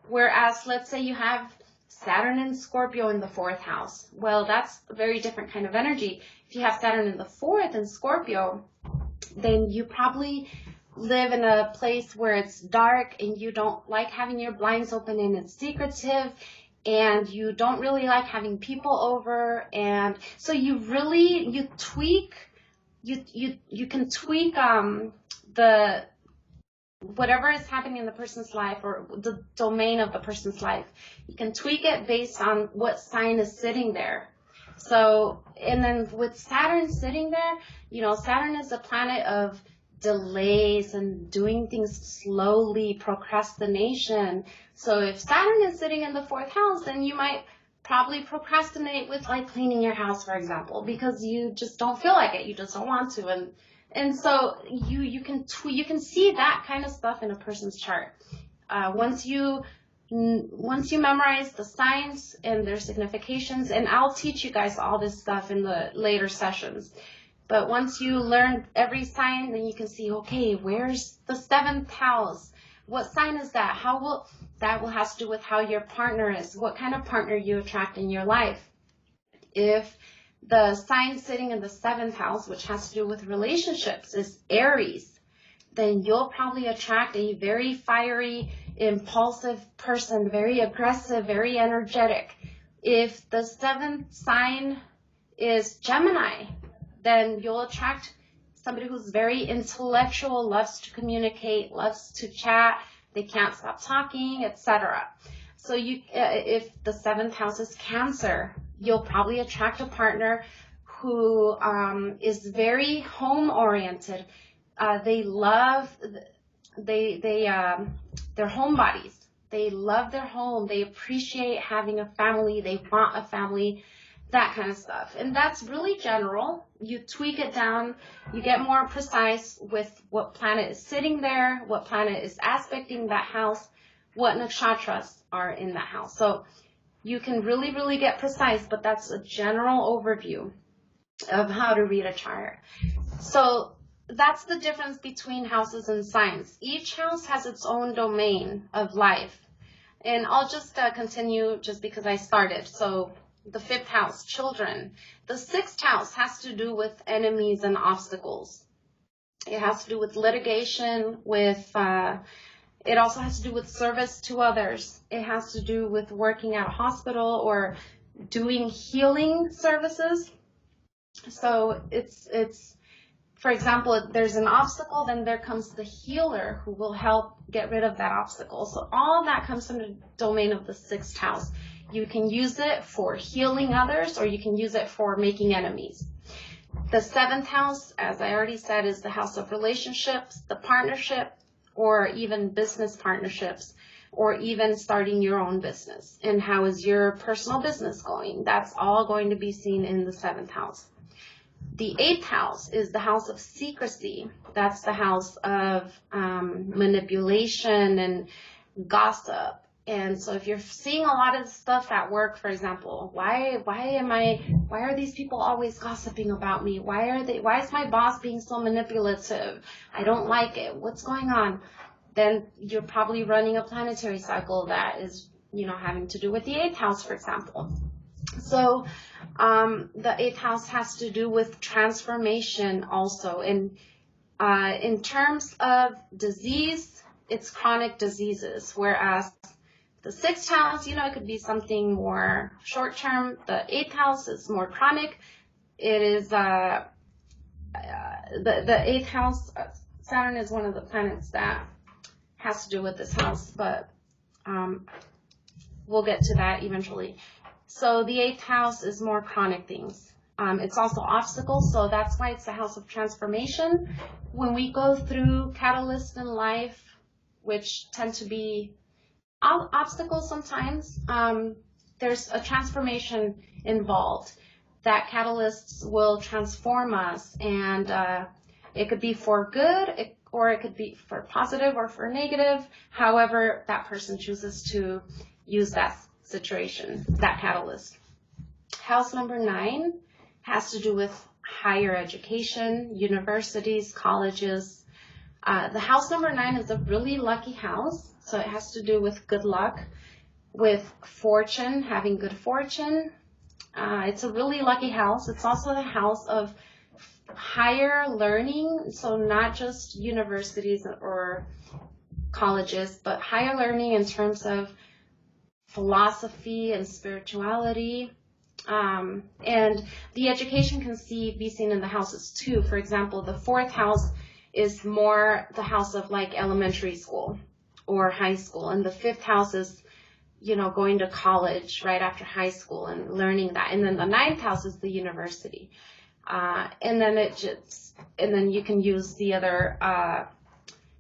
Whereas, let's say you have Saturn and Scorpio in the 4th house. Well, that's a very different kind of energy. If you have Saturn in the 4th and Scorpio, then you probably live in a place where it's dark and you don't like having your blinds open and it's secretive, and you don't really like having people over. And so you can tweak the whatever is happening in the person's life, or the domain of the person's life. You can tweak it based on what sign is sitting there. So, and then with Saturn sitting there, Saturn is a planet of delays and doing things slowly, procrastination. So if Saturn is sitting in the 4th house, then you might probably procrastinate with like cleaning your house, for example, because you just don't feel like it. You just don't want to. And so you can see that kind of stuff in a person's chart. Once you memorize the signs and their significations, and I'll teach you guys all this stuff in the later sessions. But once you learn every sign, then you can see, okay, where's the 7th house? What sign is that? That will have to do with how your partner is, what kind of partner you attract in your life. If the sign sitting in the 7th house, which has to do with relationships, is Aries, then you'll probably attract a very fiery, impulsive person, very aggressive, very energetic. If the 7th sign is Gemini, then you'll attract somebody who's very intellectual, loves to communicate, loves to chat, they can't stop talking, etc. So if the 7th house is Cancer, you'll probably attract a partner who is very home-oriented. They're homebodies. They love their home. They appreciate having a family. They want a family, that kind of stuff. And that's really general. You tweak it down. You get more precise with what planet is sitting there, what planet is aspecting that house, what nakshatras are in that house. So you can really, really get precise, but that's a general overview of how to read a chart. So that's the difference between houses and signs. Each house has its own domain of life. And I'll just continue just because I started. So the 5th house, children. The 6th house has to do with enemies and obstacles. It has to do with litigation, it also has to do with service to others. It has to do with working at a hospital or doing healing services. So it's for example, if there's an obstacle, then there comes the healer who will help get rid of that obstacle. So all of that comes from the domain of the 6th house. You can use it for healing others, or you can use it for making enemies. The 7th house, as I already said, is the house of relationships, the partnership, or even business partnerships, or even starting your own business. And how is your personal business going? That's all going to be seen in the 7th house. The 8th house is the house of secrecy. That's the house of manipulation and gossip And so if you're seeing a lot of stuff at work, for example, why are these people always gossiping about me? Why is my boss being so manipulative? I don't like it. What's going on? Then you're probably running a planetary cycle that is, having to do with the 8th house, for example. So the 8th house has to do with transformation also. And in terms of disease, it's chronic diseases, whereas the 6th house, it could be something more short-term. The 8th house is more chronic. It is the 8th house. Saturn is one of the planets that has to do with this house, but we'll get to that eventually. So the 8th house is more chronic things. It's also obstacles, so that's why it's the house of transformation. When we go through catalysts in life, which tend to be obstacles sometimes, there's a transformation involved. That catalysts will transform us, and it could be for good, or it could be for positive or for negative, however that person chooses to use that situation, that catalyst. House number 9 has to do with higher education, universities, colleges. The house number 9 is a really lucky house, so it has to do with good luck, with fortune, having good fortune. It's a really lucky house. It's also the house of higher learning, so not just universities or colleges, but higher learning in terms of philosophy and spirituality. And the education can be seen in the houses too. For example, the 4th house is more the house of like elementary school or high school, and the 5th house is, going to college right after high school and learning that. And then the 9th house is the university. And then you can use the other,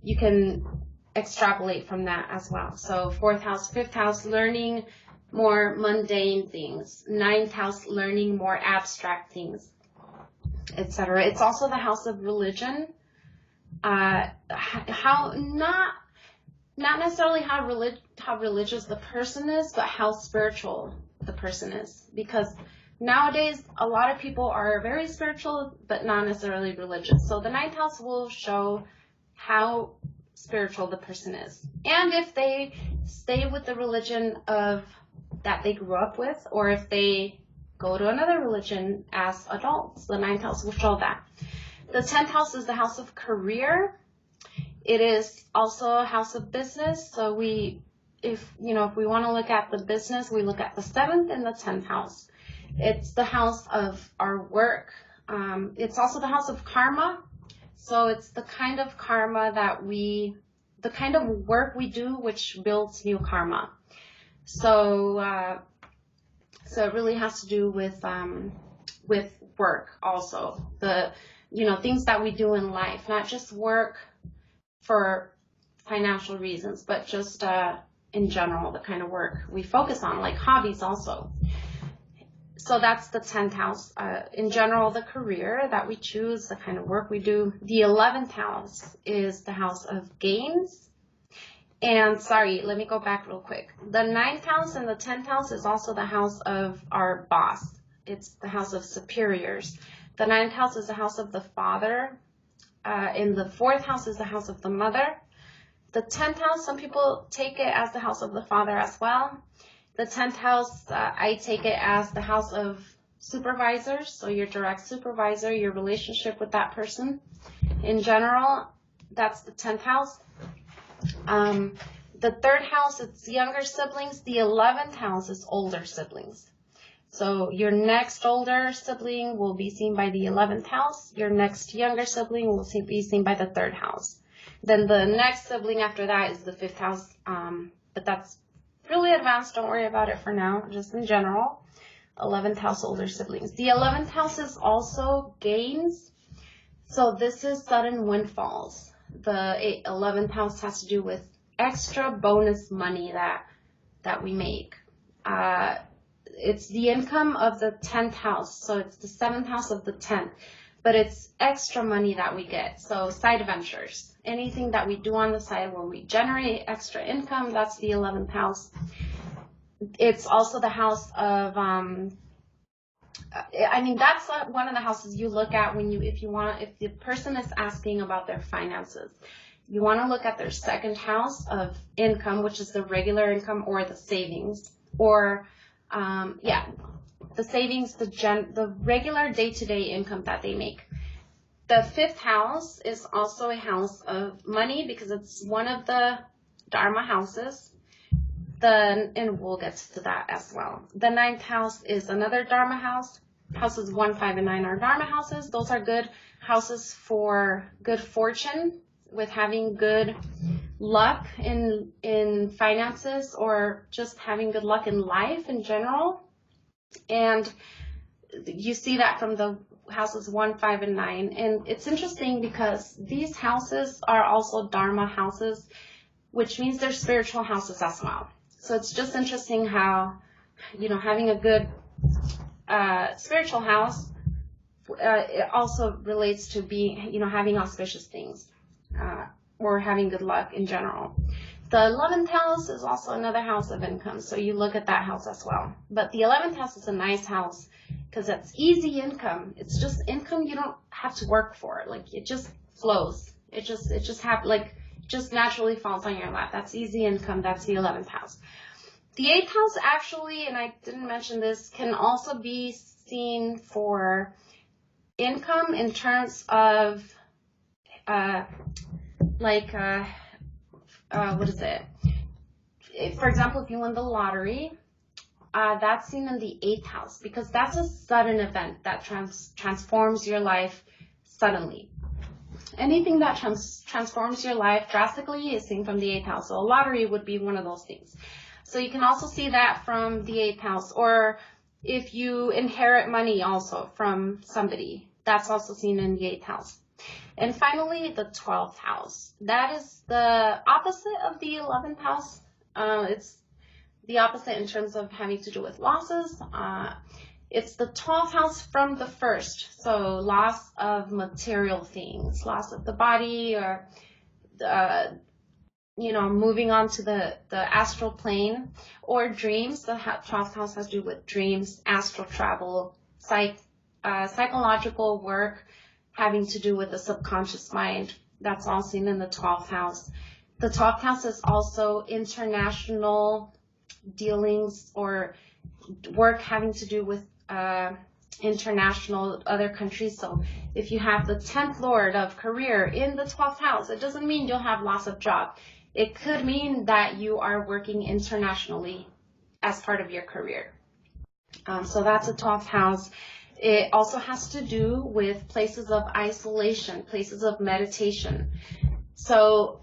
you can extrapolate from that as well. So 4th house, 5th house, learning more mundane things. 9th house, learning more abstract things, etc. It's also the house of religion. How not necessarily how religious the person is, but how spiritual the person is. Because nowadays, a lot of people are very spiritual, but not necessarily religious. So the 9th house will show how spiritual the person is. And if they stay with the religion that they grew up with, or if they go to another religion as adults, the 9th house will show that. The 10th house is the house of career. It is also a house of business. So if we want to look at the business, we look at the 7th and the 10th house. It's the house of our work. It's also the house of karma. So it's the kind of karma the kind of work we do, which builds new karma. So it really has to do with work also. The things that we do in life, not just work for financial reasons, but just in general, the kind of work we focus on, like hobbies also. So that's the 10th house. In general, the career that we choose, the kind of work we do. The 11th house is the house of gains. And sorry, let me go back real quick. The 9th house and the 10th house is also the house of our boss. It's the house of superiors. The 9th house is the house of the father. And the 4th house is the house of the mother. The 10th house, some people take it as the house of the father as well. The 10th house, I take it as the house of supervisors, so your direct supervisor, your relationship with that person. In general, that's the 10th house. The 3rd house, it's younger siblings. The 11th house is older siblings. So your next older sibling will be seen by the 11th house. Your next younger sibling will be seen by the 3rd house. Then the next sibling after that is the 5th house, but that's really advanced. Don't worry about it for now, just in general. 11th house, older siblings. The 11th house is also gains. So this is sudden windfalls. The 11th house has to do with extra bonus money that we make. It's the income of the 10th house. So it's the 7th house of the 10th. but it's extra money that we get. So side ventures, anything that we do on the side where we generate extra income, that's the 11th house. It's also the house of, that's one of the houses you look at when if the person is asking about their finances, you want to look at their second house of income, which is the regular income or the savings, or, the savings, the regular day-to-day income that they make. The fifth house is also a house of money because it's one of the Dharma houses. And we'll get to that as well. The ninth house is another Dharma house. Houses 1, 5, and 9 are Dharma houses. Those are good houses for good fortune, with having good luck in finances, or just having good luck in life in general. And you see that from the houses 1, 5, and 9. And it's interesting because these houses are also Dharma houses, which means they're spiritual houses as well. So it's just interesting how, having a good spiritual house, it also relates to having auspicious things, or having good luck in general. The 11th house is also another house of income, so you look at that house as well. But the 11th house is a nice house because it's easy income. It's just income you don't have to work for. Like, it just flows. It just naturally falls on your lap. That's easy income. That's the 11th house. The 8th house, actually, and I didn't mention this, can also be seen for income in terms of, what is it? For example, if you win the lottery, that's seen in the 8th house because that's a sudden event that transforms your life suddenly. Anything that transforms your life drastically is seen from the 8th house. So a lottery would be one of those things. So you can also see that from the 8th house. Or if you inherit money also from somebody, that's also seen in the 8th house. And finally, the 12th house. That is the opposite of the 11th house. It's the opposite in terms of having to do with losses. It's the 12th house from the first. So loss of material things, loss of the body, or moving on to the astral plane, or dreams. The 12th house has to do with dreams, astral travel, psychological work, having to do with the subconscious mind. That's all seen in the 12th house. The 12th house is also international dealings or work having to do with international other countries. So if you have the 10th lord of career in the 12th house, it doesn't mean you'll have loss of job. It could mean that you are working internationally as part of your career. So that's a 12th house. It also has to do with places of isolation, places of meditation. So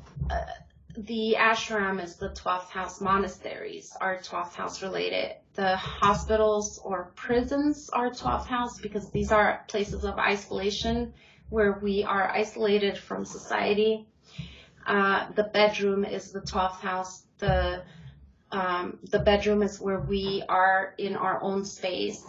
the ashram is the 12th house. Monasteries are 12th house related. The hospitals or prisons are 12th house because these are places of isolation where we are isolated from society. The bedroom is the 12th house. The bedroom is where we are in our own space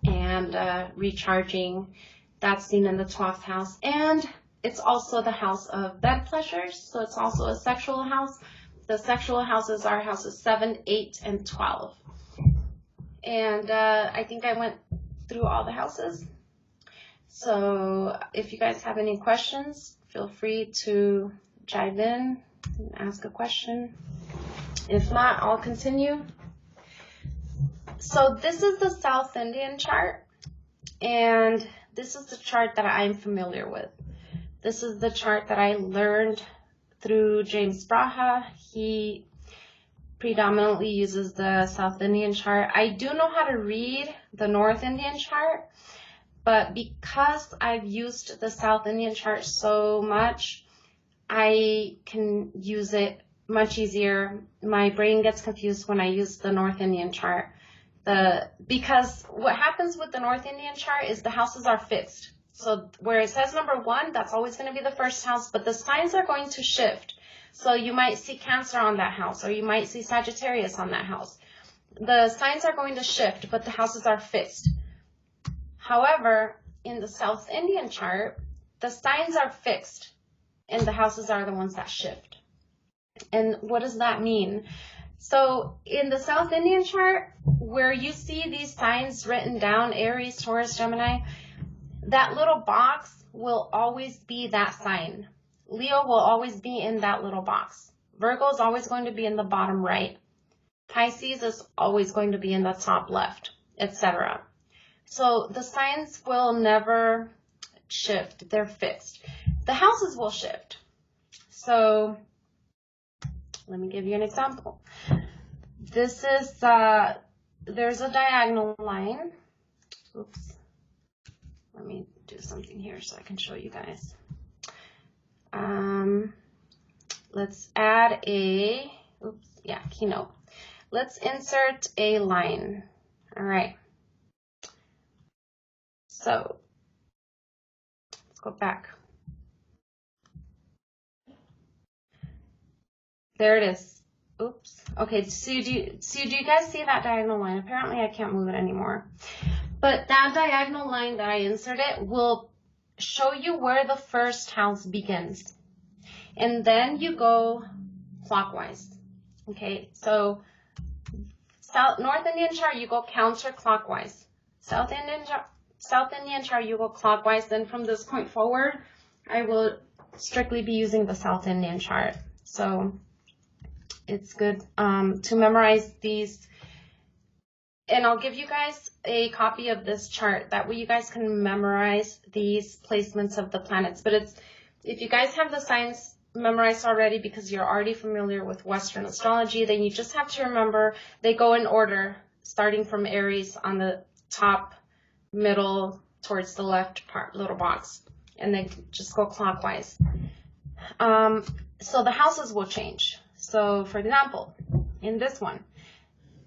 and recharging. That's seen in the 12th house. And it's also the house of bed pleasures, so it's also a sexual house. The sexual houses are houses 7, 8, and 12. And I think I went through all the houses. So if you guys have any questions, feel free to chime in and ask a question. If not, I'll continue. So this is the South Indian chart, and this is the chart that I'm familiar with. This is the chart that I learned through James Braha. He predominantly uses the South Indian chart. I do know how to read the North Indian chart, but because I've used the South Indian chart so much, I can use it much easier. My brain gets confused when I use the North Indian chart. Because what happens with the North Indian chart is the houses are fixed. So where it says number 1, that's always going to be the first house, but the signs are going to shift. So you might see Cancer on that house, or you might see Sagittarius on that house. The signs are going to shift, but the houses are fixed. However, in the South Indian chart, the signs are fixed and the houses are the ones that shift. And what does that mean? So in the South Indian chart, where you see these signs written down, Aries, Taurus, Gemini, that little box will always be that sign. Leo will always be in that little box. Virgo is always going to be in the bottom right. Pisces is always going to be in the top left, etc. So the signs will never shift. They're fixed. The houses will shift. So let me give you an example. This is, there's a diagonal line. Oops. Let me do something here so I can show you guys. Let's add a, keynote. Let's insert a line. All right. So let's go back. There it is. Oops. Okay, so do you guys see that diagonal line? Apparently I can't move it anymore. But that diagonal line that I inserted will show you where the first house begins. And then you go clockwise. Okay, so North Indian chart, you go counterclockwise. South Indian chart, you go clockwise. Then from this point forward, I will strictly be using the South Indian chart. So it's good to memorize these. And I'll give you guys a copy of this chart. That way you guys can memorize these placements of the planets. But if you guys have the signs memorized already because you're already familiar with Western astrology, then you just have to remember they go in order, starting from Aries on the top, middle, towards the left part, little box. And then just go clockwise. So the houses will change. So for example, in this one,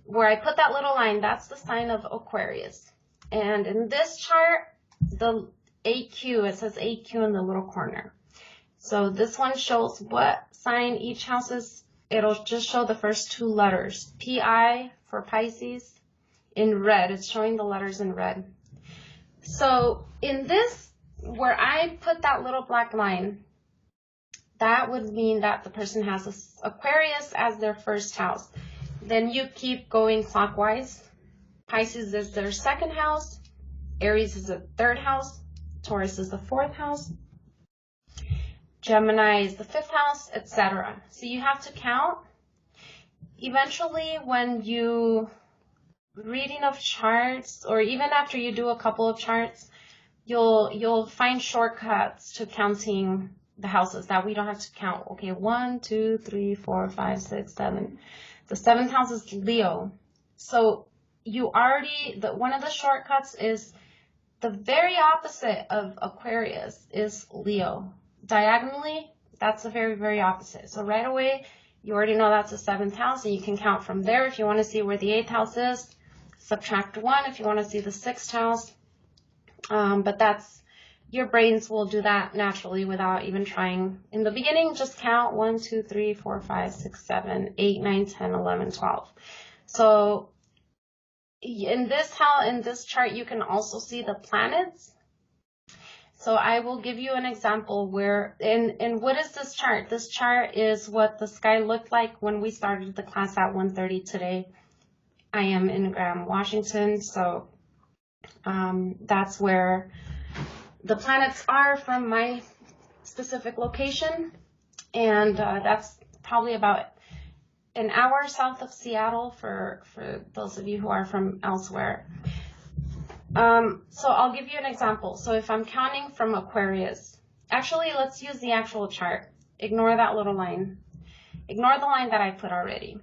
where I put that little line, that's the sign of Aquarius. And in this chart, the AQ, it says AQ in the little corner. So this one shows what sign each house is. It'll just show the first two letters. PI for Pisces in red. It's showing the letters in red. So in this, where I put that little black line, that would mean that the person has Aquarius as their first house. Then you keep going clockwise. Pisces is their second house. Aries is the third house. Taurus is the fourth house. Gemini is the fifth house, etc. So you have to count. Eventually, when you read enough charts, or even after you do a couple of charts, you'll find shortcuts to counting the houses that we don't have to count. Okay, 1, 2, 3, 4, 5, 6, 7. The seventh house is Leo. So you already, one of the shortcuts is the very opposite of Aquarius is Leo. Diagonally, that's the very, very opposite. So right away, you already know that's the seventh house, and you can count from there. If you want to see where the eighth house is, subtract 1 if you want to see the sixth house. But your brains will do that naturally without even trying. In the beginning, just count 1, 2, 3, 4, 5, 6, 7, 8, 9, 10, 11, 12. So in this chart, you can also see the planets. So I will give you an example where, and what is this chart? This chart is what the sky looked like when we started the class at 1:30 today. I am in Graham, Washington, so that's where the planets are from my specific location. And that's probably about an hour south of Seattle for those of you who are from elsewhere. So I'll give you an example. So if I'm counting from Aquarius, actually, let's use the actual chart. Ignore that little line. Ignore the line that I put already.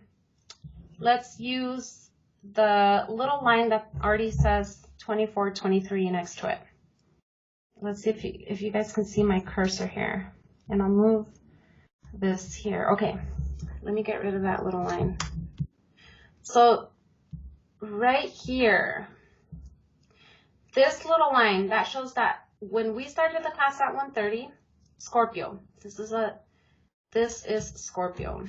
Let's use the little line that already says 24, 23 next to it. Let's see if you guys can see my cursor here. And I'll move this here. Okay, let me get rid of that little line. So right here, this little line, that shows that when we started the class at 1:30, Scorpio. This is Scorpio.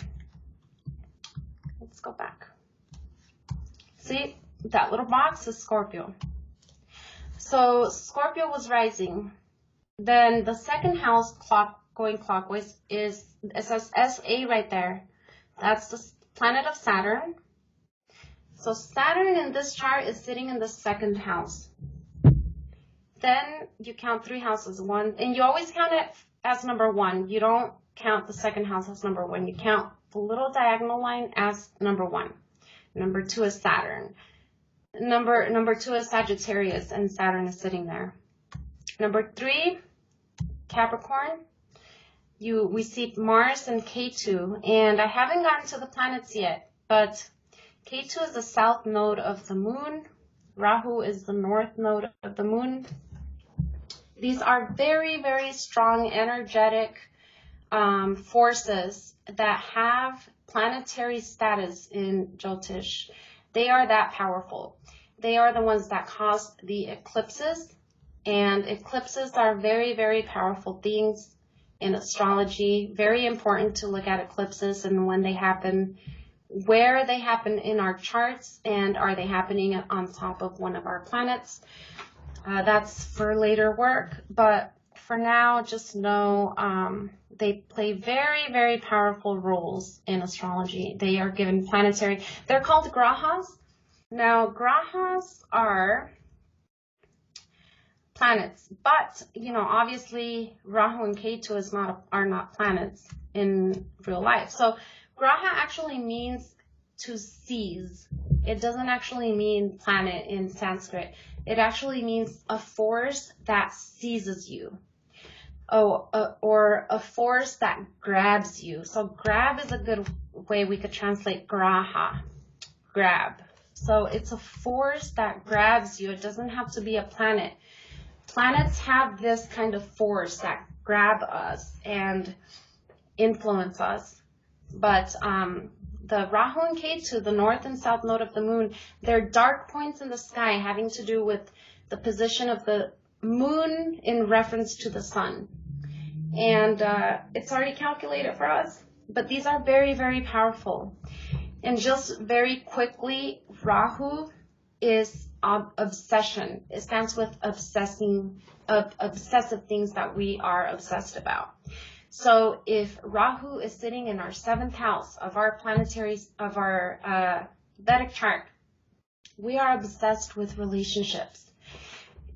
Let's go back. See, that little box is Scorpio. So Scorpio was rising. Then the second house going clockwise it says SA right there. That's the planet of Saturn. So Saturn in this chart is sitting in the second house. Then you count 3 houses, 1, and you always count it as number 1. You don't count the second house as number 1. You count the little diagonal line as number 1. Number 2 is Saturn. Number 2 is Sagittarius, and Saturn is sitting there. Number 3, Capricorn. We see Mars and K2, and I haven't gotten to the planets yet, but K2 is the south node of the moon. Rahu is the north node of the moon. These are very, very strong, energetic forces that have planetary status in Jyotish. They are that powerful. They are the ones that cause the eclipses, and eclipses are very, very powerful things in astrology. Very important to look at eclipses and when they happen, where they happen in our charts, and are they happening on top of one of our planets. That's for later work, but for now, just know they play very, very powerful roles in astrology. They are given planetary, they're called grahas. Now, grahas are planets, but, obviously Rahu and Ketu are not planets in real life. So graha actually means to seize. It doesn't actually mean planet in Sanskrit. It actually means a force that seizes you. Or a force that grabs you. So grab is a good way we could translate graha, grab. So it's a force that grabs you. It doesn't have to be a planet. Planets have this kind of force that grab us and influence us. But the Rahu and Ketu, the north and south node of the moon, they're dark points in the sky having to do with the position of the moon in reference to the sun. And it's already calculated for us. But these are very, very powerful. And just very quickly, Rahu is obsession. It stands with obsessive things that we are obsessed about. So if Rahu is sitting in our 7th house of our Vedic chart, we are obsessed with relationships.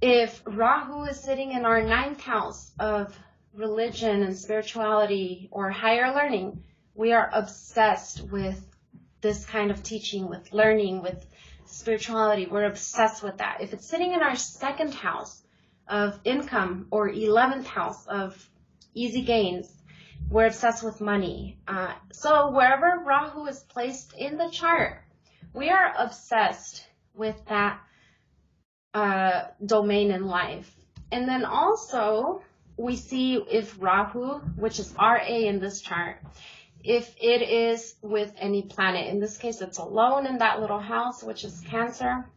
If Rahu is sitting in our 9th house of religion and spirituality or higher learning, we are obsessed with this kind of teaching, with learning, with spirituality. We're obsessed with that. If it's sitting in our 2nd house of income or 11th house of easy gains, we're obsessed with money. So wherever Rahu is placed in the chart, we are obsessed with that domain in life. And then also we see if Rahu, which is RA in this chart, if it is with any planet. In this case, it's alone in that little house, which is Cancer.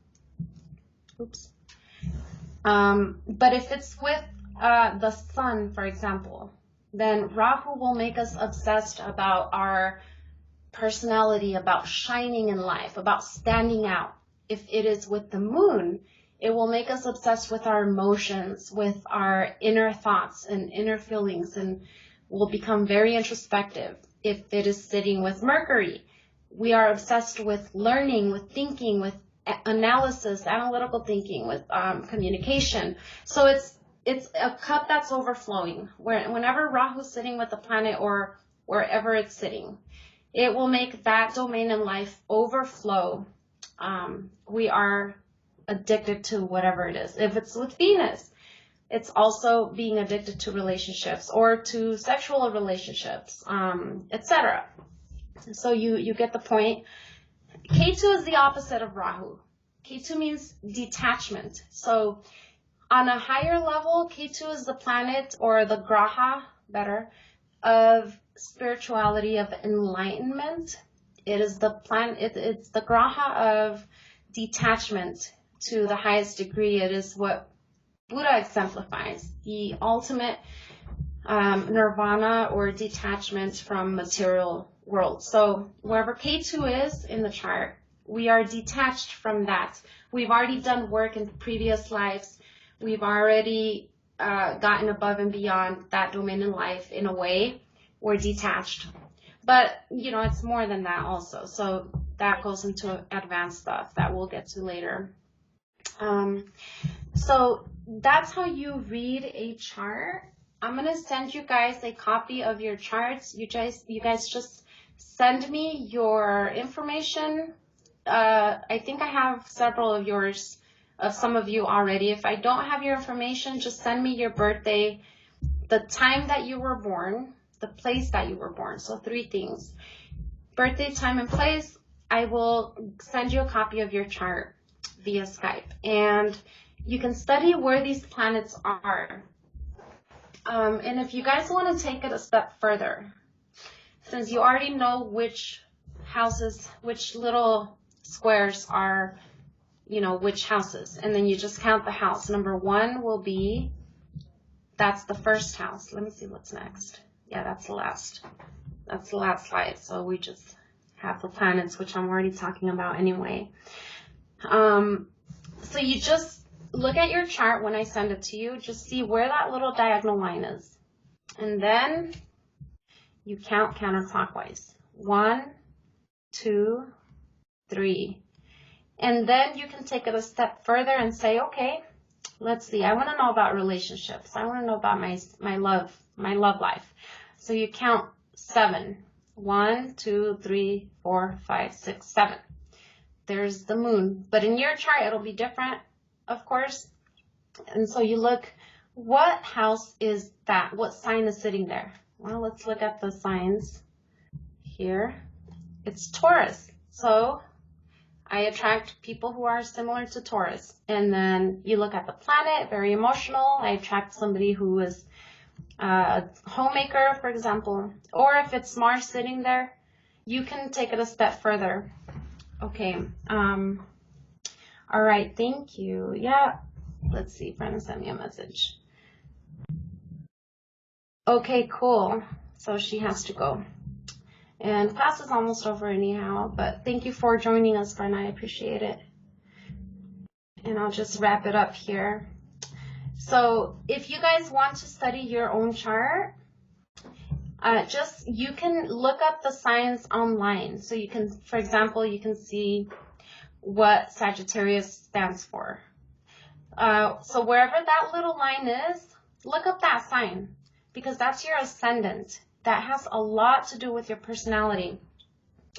Oops. But if it's with the sun, for example, then Rahu will make us obsessed about our personality, about shining in life, about standing out. If it is with the moon, it will make us obsessed with our emotions, with our inner thoughts and inner feelings, and we'll become very introspective. If it is sitting with Mercury, we are obsessed with learning, with thinking, with analysis, analytical thinking, with communication. So it's a cup that's overflowing. Whenever Rahu's sitting with the planet or wherever it's sitting, it will make that domain in life overflow. We are addicted to whatever it is. If it's with Venus, it's also being addicted to relationships or to sexual relationships, etc. So you get the point. Ketu is the opposite of Rahu. Ketu means detachment. So on a higher level, Ketu is the planet, or the graha, better, of spirituality, of enlightenment. It is the planet. It's the graha of detachment to the highest degree. It is what Buddha exemplifies, the ultimate nirvana or detachment from material world. So wherever Ketu is in the chart, we are detached from that. We've already done work in previous lives We've already gotten above and beyond that domain in life in a way. We're detached. But, you know, it's more than that also. So that goes into advanced stuff that we'll get to later. So that's how you read a chart. I'm going to send you guys a copy of your charts. You guys just send me your information. I think I have several of yours, of some of you already. If I don't have your information, just send me your birthday, the time that you were born, the place that you were born. So 3 things: birthday, time, and place. I will send you a copy of your chart via Skype, and you can study where these planets are. And if you guys want to take it a step further, since you already know which houses, which little squares are, you know, which houses, and then you just count the house. Number 1 will be, that's the first house. Let me see what's next. Yeah, that's the last slide. So we just have the planets, which I'm already talking about anyway. So you just look at your chart when I send it to you, just see where that little diagonal line is. And then you count counterclockwise. 1, 2, 3. And then you can take it a step further and say, okay, let's see. I want to know about relationships. I want to know about my love life. So you count 7. 1, 2, 3, 4, 5, 6, 7. There's the moon. But in your chart, it'll be different, of course. And so you look, what house is that? What sign is sitting there? Well, let's look at the signs here. It's Taurus. So I attract people who are similar to Taurus. And then you look at the planet, very emotional. I attract somebody who is a homemaker, for example. Or if it's Mars sitting there, you can take it a step further. Okay. All right. Thank you. Yeah. Let's see. Brenda sent me a message. Okay, cool. So she has to go. And class is almost over anyhow, but thank you for joining us, Brenda. I appreciate it. And I'll just wrap it up here. So if you guys want to study your own chart, you can look up the signs online. So you can, for example, you can see what Sagittarius stands for. So wherever that little line is, look up that sign, because that's your ascendant. That has a lot to do with your personality.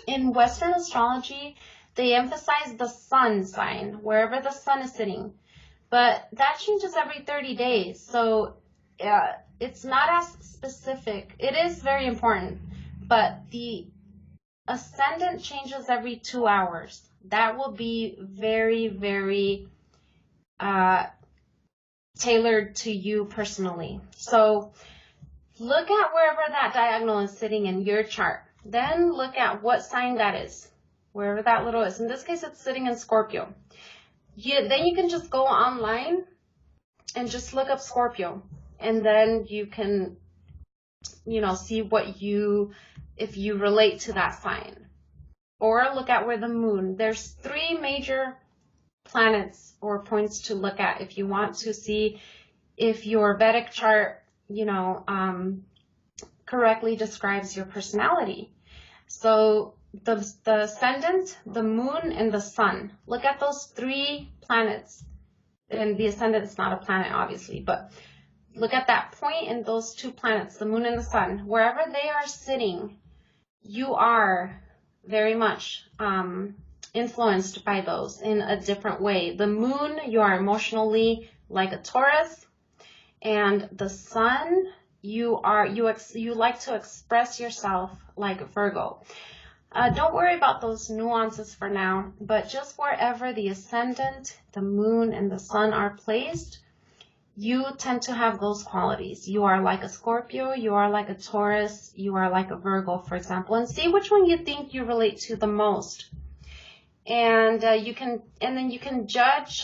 In Western astrology, they emphasize the sun sign, wherever the sun is sitting. But that changes every 30 days. So it's not as specific. It is very important, but the ascendant changes every 2 hours. That will be very, very tailored to you personally. So look at wherever that diagonal is sitting in your chart. Then look at what sign that is, wherever that little is. In this case, it's sitting in Scorpio. Then you can just go online and just look up Scorpio. And then you can, see if you relate to that sign. Or look at where the moon. There's 3 major planets or points to look at if you want to see if your Vedic chart correctly describes your personality. So the ascendant, the moon, and the sun. Look at those 3 planets. And the ascendant is not a planet, obviously, but look at that point in those 2 planets, the moon and the sun. Wherever they are sitting, you are very much influenced by those in a different way. The moon, you are emotionally like a Taurus. And the sun, you like to express yourself like a Virgo. Don't worry about those nuances for now, but just wherever the ascendant, the moon, and the sun are placed, you tend to have those qualities. You are like a Scorpio, you are like a Taurus, you are like a Virgo, for example, and see which one you think you relate to the most. And then you can judge.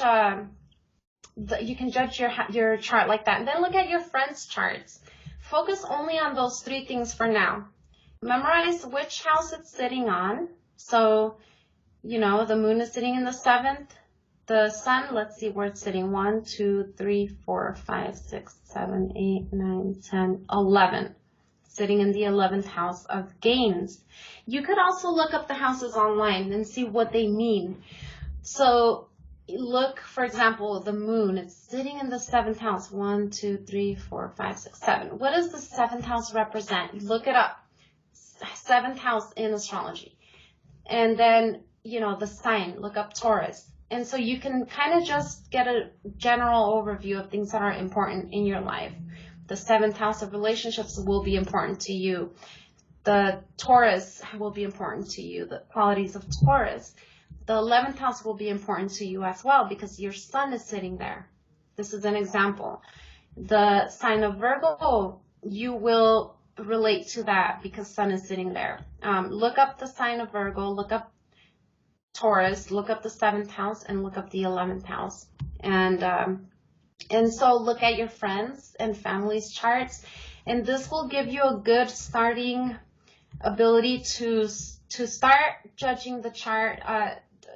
You can judge your chart like that. And then look at your friends' charts. Focus only on those 3 things for now. Memorize which house it's sitting on. So, the moon is sitting in the 7th, the sun, let's see where it's sitting. 1, 2, 3, 4, 5, 6, 7, 8, 9, 10, 11. Sitting in the 11th house of gains. You could also look up the houses online and see what they mean. So look, for example, the moon, it's sitting in the 7th house. 1, 2, 3, 4, 5, 6, 7. What does the 7th house represent? Look it up. 7th house in astrology. And then, you know, the sign, look up Taurus. And so you can kind of just get a general overview of things that are important in your life. The 7th house of relationships will be important to you. The Taurus will be important to you, the qualities of Taurus. The 11th house will be important to you as well because your sun is sitting there. This is an example. The sign of Virgo, you will relate to that because sun is sitting there. Look up the sign of Virgo, look up Taurus, look up the 7th house, and look up the 11th house. And so look at your friends and family's charts, and this will give you a good starting ability to start judging the chart,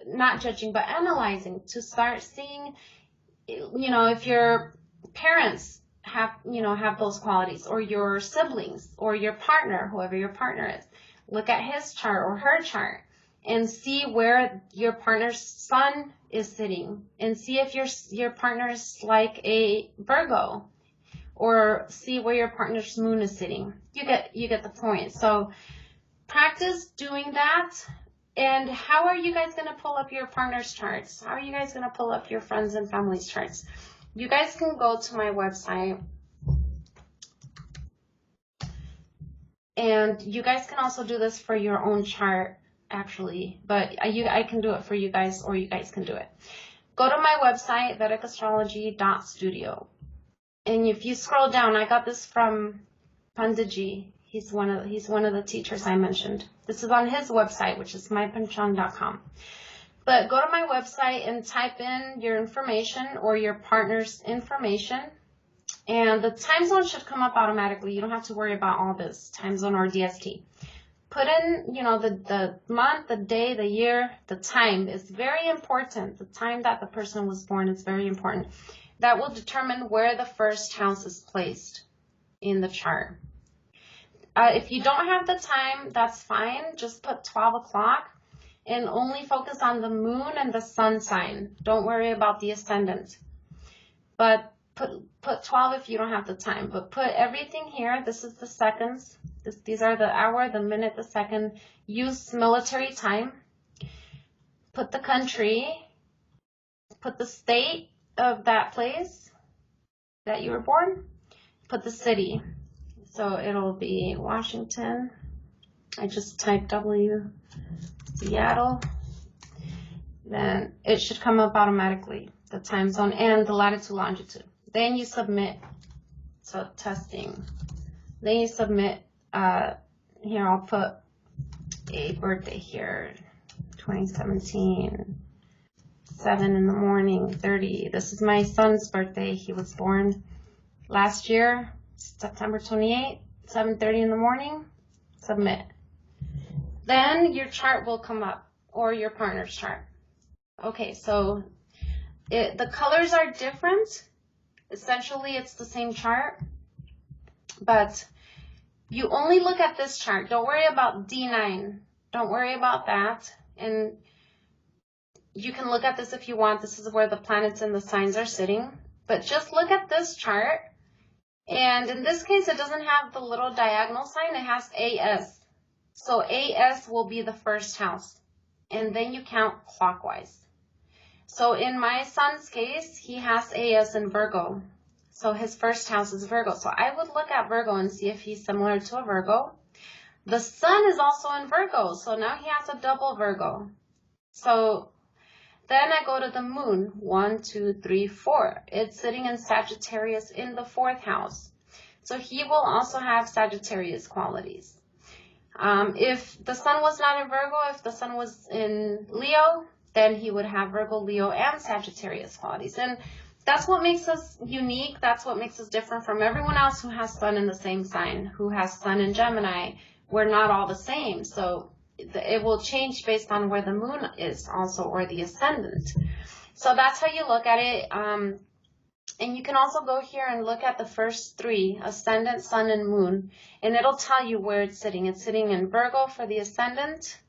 not judging, but analyzing, to start seeing, you know, if your parents have those qualities, or your siblings, or your partner, whoever your partner is. Look at his chart or her chart and see where your partner's sun is sitting, and see if your partner is like a Virgo, or see where your partner's moon is sitting. You get the point. So practice doing that. And how are you guys going to pull up your partner's charts? How are you guys going to pull up your friends and family's charts? You guys can go to my website, and you guys can also do this for your own chart, actually, but I can do it for you guys, or you guys can do it. Go to my website, vedicastrology.studio, and if you scroll down, I got this from Panditji. He's one of the teachers I mentioned. This is on his website, which is mypanchang.com. But go to my website and type in your information or your partner's information, and the time zone should come up automatically. You don't have to worry about all this, time zone or DST. Put in, you know, the month, the day, the year, the time is very important. The time that the person was born is very important. That will determine where the first house is placed in the chart. If you don't have the time, that's fine. Just put 12 o'clock and only focus on the moon and the sun sign. Don't worry about the ascendant. But put 12 if you don't have the time. But put everything here. This is the seconds. These are the hour, the minute, the second. Use military time. Put the country. Put the state of that place that you were born. Put the city. So it'll be Washington. I just typed W, Seattle. Then it should come up automatically, the time zone and the latitude, longitude. Then you submit. So testing. Then you submit. Here I'll put a birthday here. 2017. 7 in the morning, 30. This is my son's birthday. He was born last year, September 28th, 7:30 in the morning. Submit. Then your chart will come up, or your partner's chart. Okay, so the colors are different. Essentially, it's the same chart, but you only look at this chart. Don't worry about D9. Don't worry about that. And you can look at this if you want. This is where the planets and the signs are sitting. But just look at this chart. And in this case, it doesn't have the little diagonal sign. It has AS. So AS will be the first house. And then you count clockwise. So in my son's case, he has AS in Virgo. So his first house is Virgo. So I would look at Virgo and see if he's similar to a Virgo. The sun is also in Virgo. So now he has a double Virgo. So then I go to the moon. 1, 2, 3, 4. It's sitting in Sagittarius in the 4th house. So he will also have Sagittarius qualities. If the sun was not in Virgo, if the sun was in Leo, then he would have Virgo, Leo, and Sagittarius qualities. And that's what makes us unique. That's what makes us different from everyone else who has sun in the same sign, who has sun in Gemini. We're not all the same. So it will change based on where the moon is also, or the ascendant. So that's how you look at it. And you can also go here and look at the first three, ascendant, sun, and moon, and it'll tell you where it's sitting. It's sitting in Virgo for the ascendant,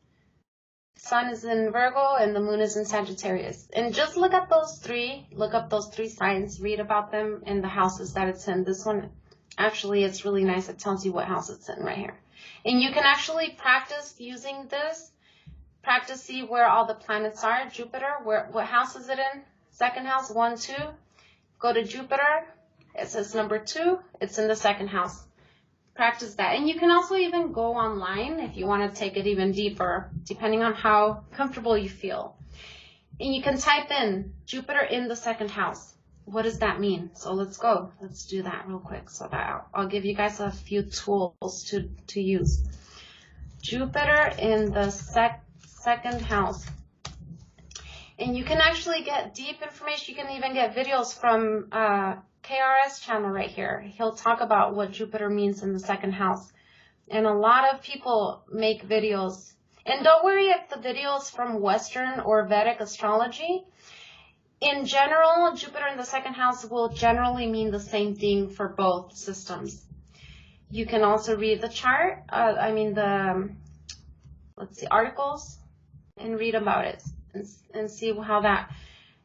sun is in Virgo, and the moon is in Sagittarius. And just look at those three, look up those three signs, read about them and the houses that it's in. This one, actually, it's really nice. It tells you what house it's in right here. And you can actually practice using this. Practice, see where all the planets are. Jupiter, what house is it in? Second house, 1, 2. Go to Jupiter. It says number 2. It's in the second house. Practice that. And you can also even go online if you want to take it even deeper, depending on how comfortable you feel. And you can type in Jupiter in the second house. What does that mean? So let's go. Let's do that real quick so that I'll give you guys a few tools to use. Jupiter in the second house. And you can actually get deep information. You can even get videos from KRS channel right here. He'll talk about what Jupiter means in the second house. And a lot of people make videos. And don't worry if the video is from Western or Vedic astrology. In general, Jupiter in the second house will generally mean the same thing for both systems. You can also read the chart, articles, and read about it and see how that,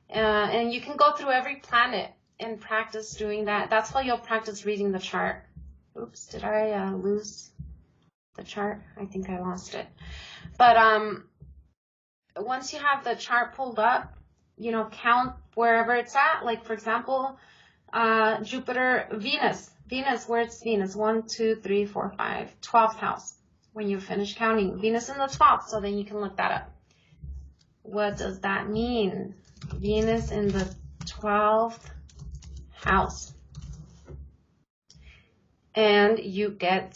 and you can go through every planet and practice doing that. That's why you'll practice reading the chart. Oops, did I lose the chart? I think I lost it. But once you have the chart pulled up, you know, count wherever it's at. Like, for example, Jupiter, Venus, where it's Venus, 1, 2, 3, 4, 5, 12th house. When you finish counting, Venus in the 12th, so then you can look that up. What does that mean? Venus in the 12th house. And you can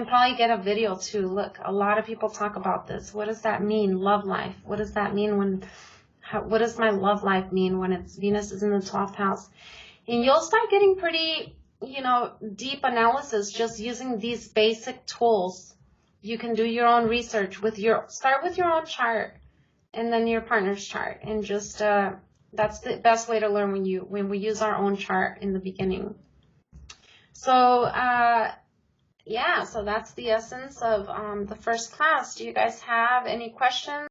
probably get a video too. Look, a lot of people talk about this. What does that mean? Love life. What does that mean what does my love life mean when it's Venus is in the 12th house? And you'll start getting pretty, deep analysis just using these basic tools. You can do your own research start with your own chart and then your partner's chart. And just, that's the best way to learn when we use our own chart in the beginning. So, yeah, so that's the essence of the first class. Do you guys have any questions?